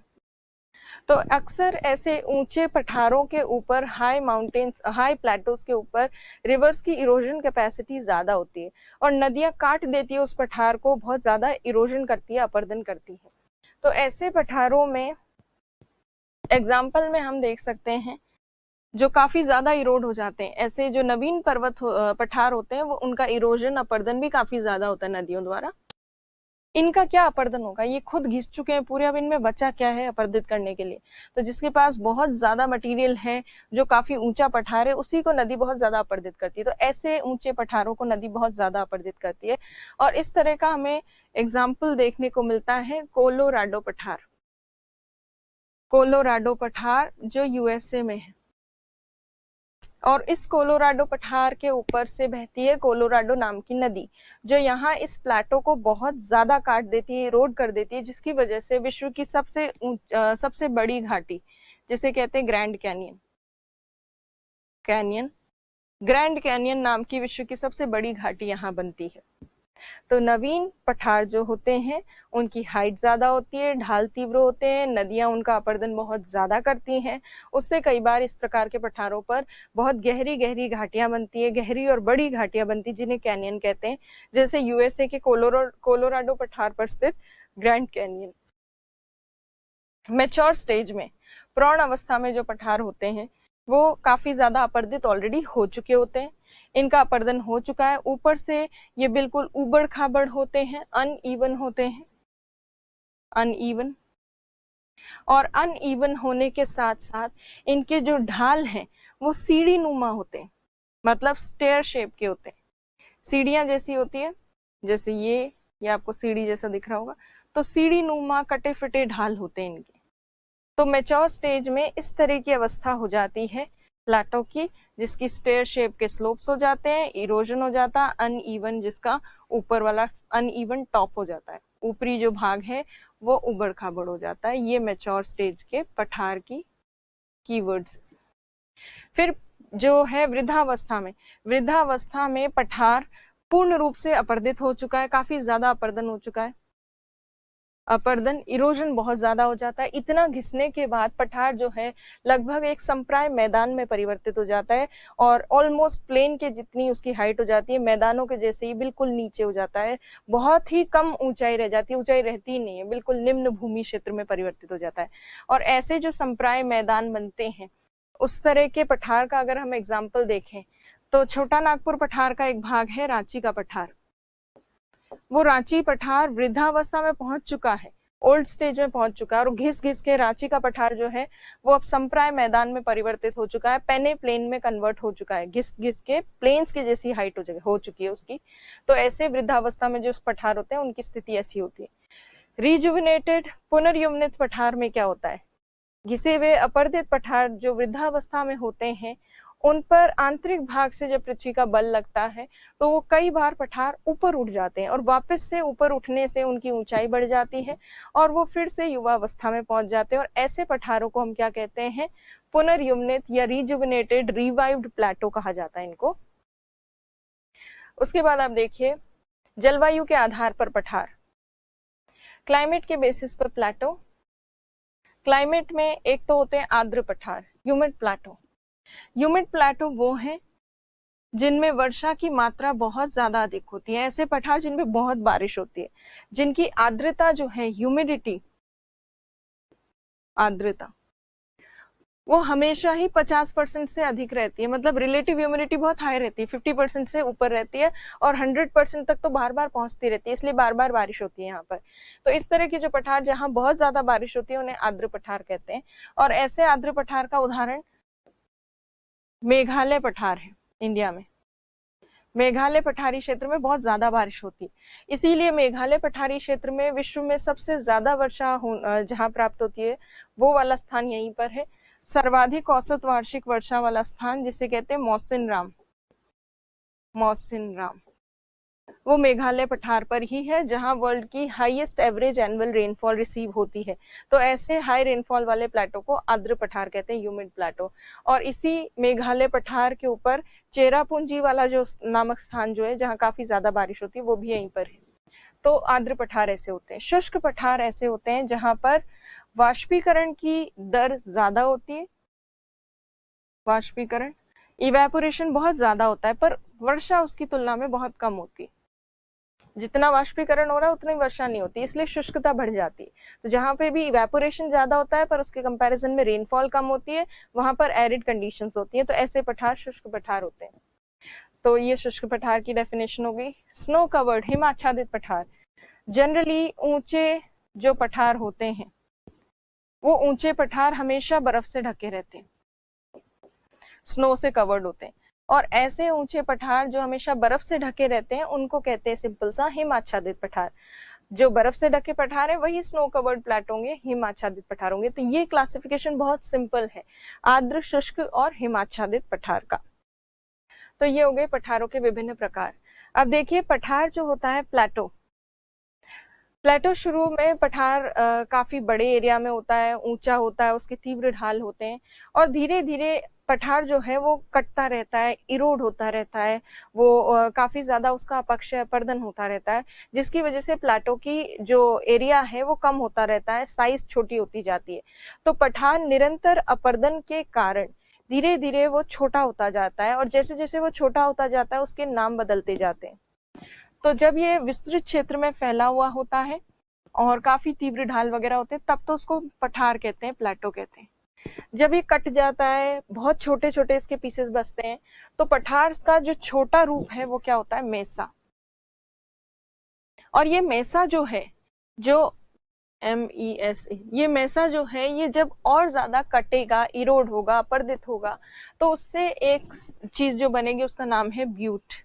[SPEAKER 1] तो अक्सर ऐसे ऊंचे पठारों के ऊपर, हाई माउंटेन्स, हाई प्लेटोज के ऊपर रिवर्स की इरोजन कैपेसिटी ज्यादा होती है, और नदियां काट देती है उस पठार को, बहुत ज्यादा इरोजन करती है, अपर्दन करती है। तो ऐसे पठारों में एग्जाम्पल में हम देख सकते हैं जो काफी ज्यादा इरोड हो जाते हैं, ऐसे जो नवीन पठार होते हैं वो, उनका इरोजन, अपर्दन भी काफी ज्यादा होता है नदियों द्वारा। इनका क्या अपर्दन होगा, ये खुद घिस चुके हैं पूरे, अब इनमें बचा क्या है अपर्दित करने के लिए। तो जिसके पास बहुत ज्यादा मटेरियल है, जो काफी ऊंचा पठार है, उसी को नदी बहुत ज्यादा अपर्दित करती है। तो ऐसे ऊंचे पठारों को नदी बहुत ज्यादा अपर्दित करती है। और इस तरह का हमें एग्जाम्पल देखने को मिलता है कोलोराडो पठार। कोलोराडो पठार जो यूएसए में है, और इस कोलोराडो पठार के ऊपर से बहती है कोलोराडो नाम की नदी, जो यहाँ इस प्लेटो को बहुत ज्यादा काट देती है, रोड कर देती है, जिसकी वजह से विश्व की सबसे बड़ी घाटी, जिसे कहते हैं ग्रैंड कैनियन, ग्रैंड कैनियन नाम की विश्व की सबसे बड़ी घाटी यहाँ बनती है। तो नवीन पठार जो होते हैं उनकी हाइट ज्यादा होती है, ढाल तीव्र होते हैं, नदियां उनका अपर्दन बहुत ज्यादा करती हैं, उससे कई बार इस प्रकार के पठारों पर बहुत गहरी गहरी घाटियां बनती है, गहरी और बड़ी घाटियां बनती, जिन्हें कैनियन कहते हैं, जैसे यूएसए के कोलोराडो पठार पर स्थित ग्रैंड कैनियन। मैच्योर स्टेज में, प्रौढ़ अवस्था में जो पठार होते हैं वो काफी ज्यादा अपर्दित ऑलरेडी हो चुके होते हैं, इनका अपर्दन हो चुका है, ऊपर से ये बिल्कुल उबड़ खाबड़ होते हैं, अनइवन होते हैं, अनइवन। और अनइवन होने के साथ साथ इनके जो ढाल हैं वो सीढ़ी नुमा होते हैं, मतलब स्टेयर शेप के होते हैं, सीढ़ियां जैसी होती है, जैसे ये आपको सीढ़ी जैसा दिख रहा होगा, तो सीढ़ी नुमा कटे फिटे ढाल होते हैं इनके। तो मैच्योर स्टेज में इस तरह की अवस्था हो जाती है प्लेटो की, जिसकी स्टेयर शेप के स्लोप्स हो जाते हैं, इरोजन हो जाता है, अनइवन, जिसका ऊपर वाला अनइवन टॉप हो जाता है, ऊपरी जो भाग है वो उबड़ खाबड़ हो जाता है। ये मैच्योर स्टेज के पठार की कीवर्ड्स। फिर जो है वृद्धावस्था में पठार पूर्ण रूप से अपर्दित हो चुका है, काफी ज्यादा अपर्दन हो चुका है, अपर्दन इरोजन बहुत ज्यादा हो जाता है। इतना घिसने के बाद पठार जो है लगभग एक संप्राय मैदान में परिवर्तित हो जाता है और ऑलमोस्ट प्लेन के जितनी उसकी हाइट हो जाती है, मैदानों के जैसे ही बिल्कुल नीचे हो जाता है, बहुत ही कम ऊंचाई रह जाती है, ऊंचाई रहती ही नहीं है, बिल्कुल निम्न भूमि क्षेत्र में परिवर्तित हो जाता है। और ऐसे जो संप्राय मैदान बनते हैं उस तरह के पठार का अगर हम एग्जाम्पल देखें तो छोटा नागपुर पठार का एक भाग है रांची का पठार। वो रांची पठार वृद्धावस्था में पहुंच चुका है, ओल्ड स्टेज में पहुंच चुका है और घिस घिस के रांची का पठार जो है वो अब संप्राय मैदान में परिवर्तित हो चुका है, पेने प्लेन में कन्वर्ट हो चुका है, घिस घिस के प्लेन्स की जैसी हाइट हो चुकी है उसकी। तो ऐसे वृद्धावस्था में जो पठार होते हैं उनकी स्थिति ऐसी होती है। रिजुविनेटेड पुनर्यौवनित पठार में क्या होता है, घिसे हुए अपर्दित पठार जो वृद्धावस्था में होते हैं उन पर आंतरिक भाग से जब पृथ्वी का बल लगता है तो वो कई बार पठार ऊपर उठ जाते हैं और वापस से ऊपर उठने से उनकी ऊंचाई बढ़ जाती है और वो फिर से युवावस्था में पहुंच जाते हैं। और ऐसे पठारों को हम क्या कहते हैं, पुनर्यौवनित या रिजुविनेटेड रिवाइव्ड प्लेटो कहा जाता है इनको। उसके बाद आप देखिए जलवायु के आधार पर पठार, क्लाइमेट के बेसिस पर प्लेटो। क्लाइमेट में एक तो होते हैं आर्द्र पठार, ह्यूमिड प्लेटो। ह्यूमिड प्लेटो वो हैं जिनमें वर्षा की मात्रा बहुत ज्यादा अधिक होती है, ऐसे पठार जिनमें बहुत बारिश होती है, जिनकी आर्द्रता जो है ह्यूमिडिटी, आर्द्रता वो हमेशा ही 50% से अधिक रहती है, मतलब रिलेटिव ह्यूमिडिटी बहुत हाई रहती है, 50% से ऊपर रहती है और 100% तक तो बार बार पहुंचती रहती है, इसलिए बार बार बारिश होती है यहाँ पर। तो इस तरह की जो पठार जहाँ बहुत ज्यादा बारिश होती है उन्हें आर्द्र पठार कहते हैं। और ऐसे आर्द्र पठार का उदाहरण मेघालय पठार है। इंडिया में मेघालय पठारी क्षेत्र में बहुत ज्यादा बारिश होती है, इसीलिए मेघालय पठारी क्षेत्र में विश्व में सबसे ज्यादा वर्षा जहाँ प्राप्त होती है वो वाला स्थान यहीं पर है। सर्वाधिक औसत वार्षिक वर्षा वाला स्थान जिसे कहते हैं मौसिनराम, वो मेघालय पठार पर ही है जहां वर्ल्ड की highest average annual rainfall receive होती है। तो ऐसे हाई रेनफॉल वाले प्लेटो को आर्द्र पठार कहते हैं, ह्यूमिड प्लेटो। और इसी मेघालय पठार के ऊपर चेरापूंजी वाला जो नामक स्थान जो है जहाँ काफी ज्यादा बारिश होती है वो भी यहीं पर है। तो आर्द्र पठार ऐसे होते हैं। शुष्क पठार ऐसे होते हैं जहां पर वाष्पीकरण की दर ज्यादा होती है, वाष्पीकरण इवेपोरेशन बहुत ज्यादा होता है पर वर्षा उसकी तुलना में बहुत कम होती है, जितना वाष्पीकरण हो रहा है उतनी वर्षा नहीं होती, इसलिए शुष्कता बढ़ जाती है। तो जहां पे भी इवेपोरेशन ज्यादा होता है पर उसके कंपैरिजन में रेनफॉल कम होती है वहां पर एरिड कंडीशंस होती है, तो ऐसे पठार शुष्क पठार होते हैं। तो ये शुष्क पठार की डेफिनेशन हो गई। स्नो कवर्ड हिम आच्छादित पठार, जनरली ऊंचे जो पठार होते हैं वो ऊंचे पठार हमेशा बर्फ से ढके रहते हैं, स्नो से कवर्ड होते हैं। और ऐसे ऊंचे पठार जो हमेशा बर्फ से ढके रहते हैं उनको कहते हैं सिंपल सा हिम आच्छादित पठार। जो बर्फ से ढके पठार है वही स्नो कवर्ड प्लेट होंगे, हिम आच्छादित पठार होंगे। तो ये क्लासिफिकेशन बहुत सिंपल है आर्द्र, शुष्क और हिमाच्छादित पठार का। तो ये हो गए पठारों के विभिन्न प्रकार। अब देखिए पठार जो होता है प्लेटो, प्लेटो शुरू में पठार काफी बड़े एरिया में होता है, ऊंचा होता है, उसके तीव्र ढाल होते हैं और धीरे धीरे पठार जो है वो कटता रहता है, इरोड होता रहता है, वो काफी ज्यादा उसका अपक्षय अपर्दन होता रहता है, जिसकी वजह से प्लेटो की जो एरिया है वो कम होता रहता है, साइज छोटी होती जाती है। तो पठार निरंतर अपर्दन के कारण धीरे धीरे वो छोटा होता जाता है और जैसे जैसे वो छोटा होता जाता है उसके नाम बदलते जाते हैं। तो जब ये विस्तृत क्षेत्र में फैला हुआ होता है और काफी तीव्र ढाल वगैरह होते हैं तब तो उसको पठार कहते हैं, प्लेटो कहते हैं। जब ये कट जाता है, बहुत छोटे छोटे इसके पीसेस बचते हैं, तो पठार का जो छोटा रूप है वो क्या होता है, मेसा। और ये मेसा जो है, जो MESA, ये मेसा जो है ये जब और ज्यादा कटेगा, इरोड होगा, अपर्दित होगा, तो उससे एक चीज जो बनेगी उसका नाम है ब्यूट।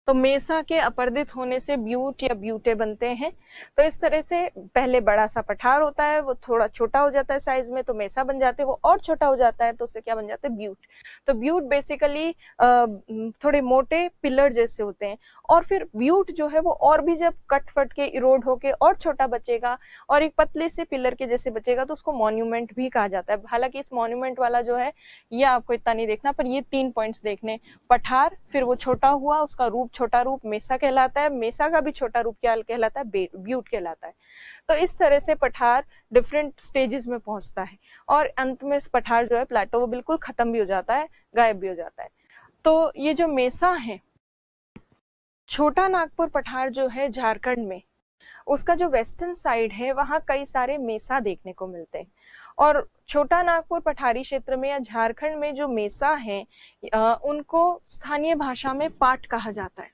[SPEAKER 1] तो मेसा के अपर्दित होने से ब्यूट या ब्यूटे बनते हैं। तो इस तरह से पहले बड़ा सा पठार होता है, वो थोड़ा छोटा हो जाता है साइज में, तो मेसा बन जाते हैं, वो और छोटा हो जाता है तो उससे क्या बन जाते हैं, ब्यूट। तो ब्यूट बेसिकली थोड़े मोटे पिलर जैसे होते हैं। और फिर ब्यूट जो है वो और भी जब कट फट के इरोड होके और छोटा बचेगा और एक पतले से पिलर के जैसे बचेगा, तो उसको मॉन्यूमेंट भी कहा जाता है। हालांकि इस मॉन्यूमेंट वाला जो है ये आपको इतना नहीं देखना, पर ये 3 पॉइंट्स देखने, पठार, फिर वो छोटा हुआ, उसका रूप छोटा रूप मेसा कहलाता है, मेसा का भी छोटा रूप क्या कहलाता है, ब्यूट कहलाता है। तो इस तरह से पठार डिफरेंट स्टेजेस में पहुंचता है और अंत में इस पठार जो है प्लेटो वो बिल्कुल खत्म भी हो जाता है, गायब भी हो जाता है। तो ये जो मेसा है, छोटा नागपुर पठार जो है झारखंड में, उसका जो वेस्टर्न साइड है वहां कई सारे मेसा देखने को मिलते हैं। और छोटा नागपुर पठारी क्षेत्र में या झारखंड में जो मेसा है उनको स्थानीय भाषा में पाट कहा जाता है।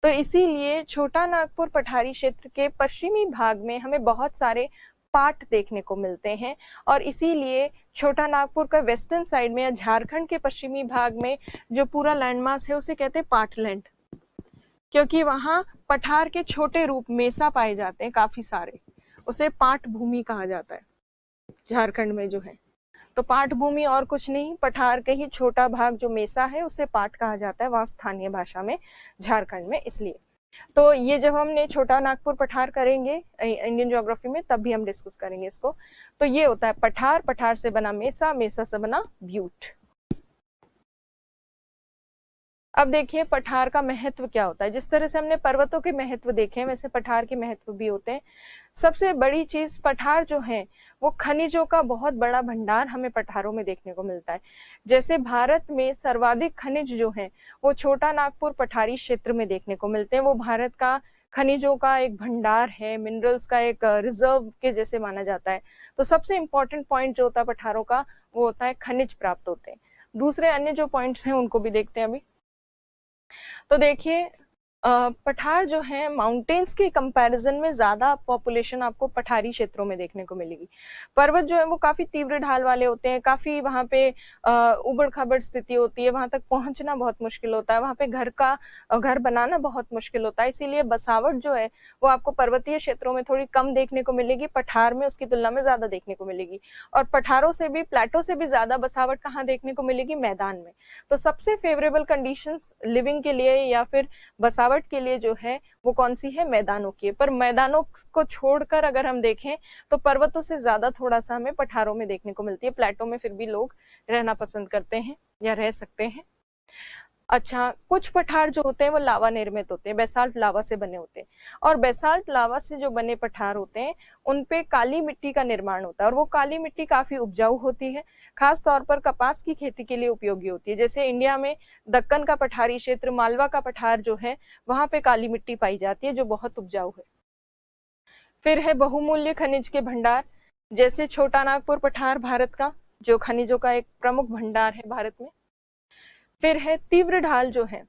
[SPEAKER 1] तो इसीलिए छोटा नागपुर पठारी क्षेत्र के पश्चिमी भाग में हमें बहुत सारे पाट देखने को मिलते हैं। और इसीलिए छोटा नागपुर का वेस्टर्न साइड में या झारखंड के पश्चिमी भाग में जो पूरा लैंडमास है उसे कहते हैं पाटलैंड, क्योंकि वहां पठार के छोटे रूप मेसा पाए जाते हैं काफी सारे, उसे पाट भूमि कहा जाता है झारखंड में जो है। तो पाट भूमि और कुछ नहीं, पठार के ही छोटा भाग जो मेसा है उसे पाट कहा जाता है वहां स्थानीय भाषा में, झारखंड में। इसलिए तो ये जब हमने छोटा नागपुर पठार करेंगे इंडियन ज्योग्राफी में तब भी हम डिस्कस करेंगे इसको। तो ये होता है पठार, पठार से बना मेसा, मेसा से बना ब्यूट। अब देखिए पठार का महत्व क्या होता है। जिस तरह से हमने पर्वतों के महत्व देखे हैं वैसे पठार के महत्व भी होते हैं। सबसे बड़ी चीज, पठार जो है वो खनिजों का बहुत बड़ा भंडार हमें पठारों में देखने को मिलता है। जैसे भारत में सर्वाधिक खनिज जो है वो छोटा नागपुर पठारी क्षेत्र में देखने को मिलते हैं। वो भारत का खनिजों का एक भंडार है, मिनरल्स का एक रिजर्व के जैसे माना जाता है। तो सबसे इंपॉर्टेंट पॉइंट जो होता है पठारों का वो होता है खनिज प्राप्त होते हैं। दूसरे अन्य जो पॉइंट्स हैं उनको भी देखते हैं अभी। तो देखिए पठार जो है माउंटेन्स के कंपैरिजन में ज्यादा पॉपुलेशन आपको पठारी क्षेत्रों में देखने को मिलेगी। पर्वत जो है वो काफी तीव्र ढाल वाले होते हैं, काफी वहां पे उबड़ खाबड़ स्थिति होती है, वहां तक पहुंचना बहुत मुश्किल होता है, वहां पे घर बनाना बहुत मुश्किल होता है। इसीलिए बसावट जो है वो आपको पर्वतीय क्षेत्रों में थोड़ी कम देखने को मिलेगी, पठार में उसकी तुलना में ज्यादा देखने को मिलेगी। और पठारों से भी, प्लेटो से भी ज्यादा बसावट कहाँ देखने को मिलेगी, मैदान में। तो सबसे फेवरेबल कंडीशंस लिविंग के लिए या फिर बसावट के लिए जो है वो कौन सी है, मैदानों की। पर मैदानों को छोड़कर अगर हम देखें तो पर्वतों से ज्यादा थोड़ा सा हमें पठारों में देखने को मिलती है। प्लेटो में फिर भी लोग रहना पसंद करते हैं या रह सकते हैं। अच्छा, कुछ पठार जो होते हैं वो लावा निर्मित होते हैं, बेसाल्ट लावा से बने होते हैं। और बेसाल्ट लावा से जो बने पठार होते हैं उनपे काली मिट्टी का निर्माण होता है और वो काली मिट्टी काफी उपजाऊ होती है, खास तौर पर कपास की खेती के लिए उपयोगी होती है। जैसे इंडिया में दक्कन का पठारी क्षेत्र, मालवा का पठार जो है वहां पे काली मिट्टी पाई जाती है जो बहुत उपजाऊ है। फिर है बहुमूल्य खनिज के भंडार, जैसे छोटा नागपुर पठार भारत का जो खनिजों का एक प्रमुख भंडार है भारत में। फिर है तीव्र ढाल, जो है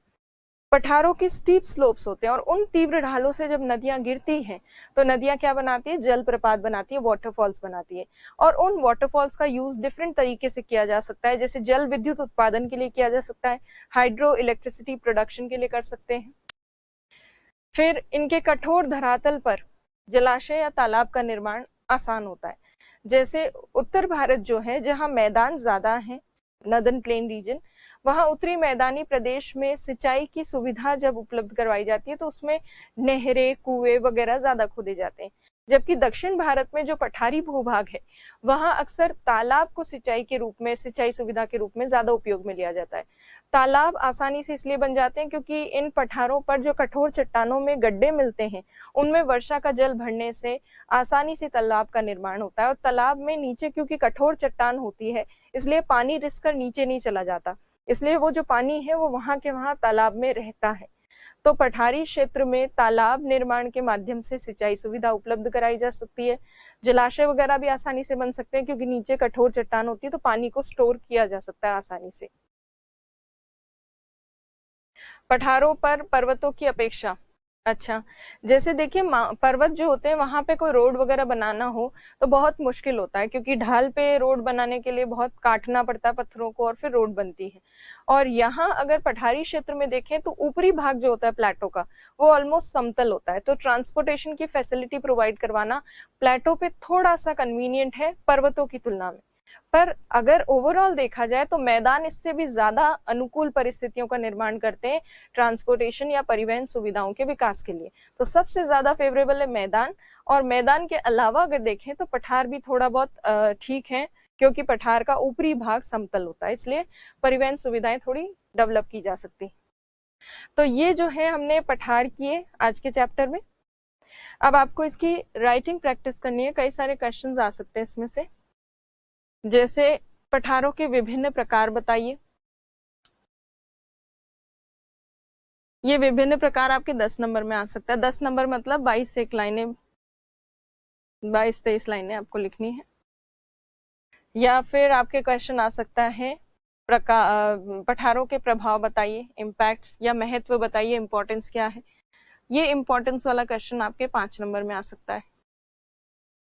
[SPEAKER 1] पठारों की स्टीप स्लोप्स होते हैं और उन तीव्र ढालों से जब नदियां गिरती हैं तो नदियां क्या बनाती है, जलप्रपात बनाती है, वाटरफॉल्स बनाती है। और उन वाटरफॉल्स का यूज डिफरेंट तरीके से किया जा सकता है, जैसे जल विद्युत उत्पादन के लिए किया जा सकता है, हाइड्रो इलेक्ट्रिसिटी प्रोडक्शन के लिए कर सकते हैं। फिर इनके कठोर धरातल पर जलाशय या तालाब का निर्माण आसान होता है। जैसे उत्तर भारत जो है जहाँ मैदान ज्यादा है, नदर्न प्लेन रीजन, वहां उत्तरी मैदानी प्रदेश में सिंचाई की सुविधा जब उपलब्ध करवाई जाती है तो उसमें नहरें, कुएं वगैरह ज्यादा खोदे जाते हैं। जबकि दक्षिण भारत में जो पठारी भूभाग है वहां अक्सर तालाब को सिंचाई के रूप में, सिंचाई सुविधा के रूप में ज्यादा उपयोग में लिया जाता है। तालाब आसानी से इसलिए बन जाते हैं क्योंकि इन पठारों पर जो कठोर चट्टानों में गड्ढे मिलते हैं उनमें वर्षा का जल भरने से आसानी से तालाब का निर्माण होता है। और तालाब में नीचे क्योंकि कठोर चट्टान होती है इसलिए पानी रिस कर नीचे नहीं चला जाता, इसलिए वो जो पानी है वो वहां के वहां तालाब में रहता है। तो पठारी क्षेत्र में तालाब निर्माण के माध्यम से सिंचाई सुविधा उपलब्ध कराई जा सकती है। जलाशय वगैरह भी आसानी से बन सकते हैं क्योंकि नीचे कठोर चट्टान होती है तो पानी को स्टोर किया जा सकता है आसानी से। पठारों पर पर्वतों की अपेक्षा अच्छा, जैसे देखिए पर्वत जो होते हैं वहां पे कोई रोड वगैरह बनाना हो तो बहुत मुश्किल होता है, क्योंकि ढाल पे रोड बनाने के लिए बहुत काटना पड़ता है पत्थरों को और फिर रोड बनती है। और यहाँ अगर पठारी क्षेत्र में देखें तो ऊपरी भाग जो होता है प्लेटो का वो ऑलमोस्ट समतल होता है, तो ट्रांसपोर्टेशन की फैसिलिटी प्रोवाइड करवाना प्लेटो पे थोड़ा सा कन्वीनियंट है पर्वतों की तुलना में। पर अगर ओवरऑल देखा जाए तो मैदान इससे भी ज्यादा अनुकूल परिस्थितियों का निर्माण करते हैं ट्रांसपोर्टेशन या परिवहन सुविधाओं के विकास के लिए। तो सबसे ज्यादा फेवरेबल है मैदान। और मैदान के अलावा अगर देखें तो पठार भी थोड़ा बहुत ठीक है, क्योंकि पठार का ऊपरी भाग समतल होता है, इसलिए परिवहन सुविधाएं थोड़ी डेवलप की जा सकती। तो ये जो है हमने पठार किए आज के चैप्टर में। अब आपको इसकी राइटिंग प्रैक्टिस करनी है। कई सारे क्वेश्चंस आ सकते हैं इसमें से, जैसे पठारों के विभिन्न प्रकार बताइए। ये विभिन्न प्रकार आपके 10 नंबर में आ सकता है। 10 नंबर मतलब 22 से एक लाइनें, 22-23 लाइनें आपको लिखनी है। या फिर आपके क्वेश्चन आ सकता है पठारों के प्रभाव बताइए, इम्पैक्ट्स या महत्व बताइए, इंपॉर्टेंस क्या है। ये इंपॉर्टेंस वाला क्वेश्चन आपके 5 नंबर में आ सकता है,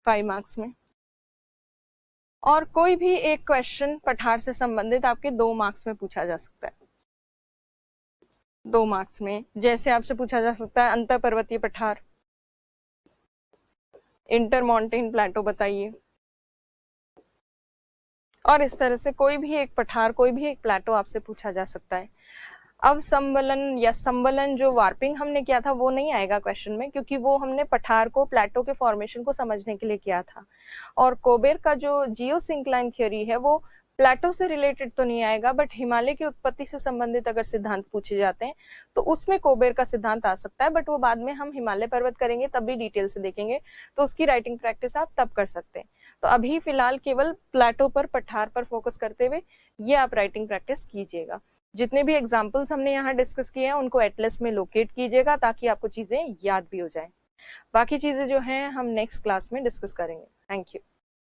[SPEAKER 1] 5 मार्क्स में। और कोई भी एक क्वेश्चन पठार से संबंधित आपके 2 मार्क्स में पूछा जा सकता है, 2 मार्क्स में। जैसे आपसे पूछा जा सकता है अंतर पर्वतीय पठार, इंटर माउंटेन प्लेटो बताइए। और इस तरह से कोई भी एक पठार, कोई भी एक प्लेटो आपसे पूछा जा सकता है। अवसंबलन या संबलन जो वार्पिंग हमने किया था वो नहीं आएगा क्वेश्चन में, क्योंकि वो हमने पठार को, प्लेटो के फॉर्मेशन को समझने के लिए किया था। और कोबेर का जो जियोसिंक्लाइन थ्योरी है वो प्लेटो से रिलेटेड तो नहीं आएगा, बट हिमालय की उत्पत्ति से संबंधित अगर सिद्धांत पूछे जाते हैं तो उसमें कोबेर का सिद्धांत आ सकता है, बट वो बाद में हम हिमालय पर्वत करेंगे तब भी डिटेल से देखेंगे, तो उसकी राइटिंग प्रैक्टिस आप तब कर सकते हैं। तो अभी फिलहाल केवल प्लेटो पर, पठार पर फोकस करते हुए ये आप राइटिंग प्रैक्टिस कीजिएगा। जितने भी एग्जाम्पल्स हमने यहाँ डिस्कस किए हैं उनको एटलस में लोकेट कीजिएगा, ताकि आपको चीजें याद भी हो जाए। बाकी चीजें जो हैं हम नेक्स्ट क्लास में डिस्कस करेंगे। Thank you.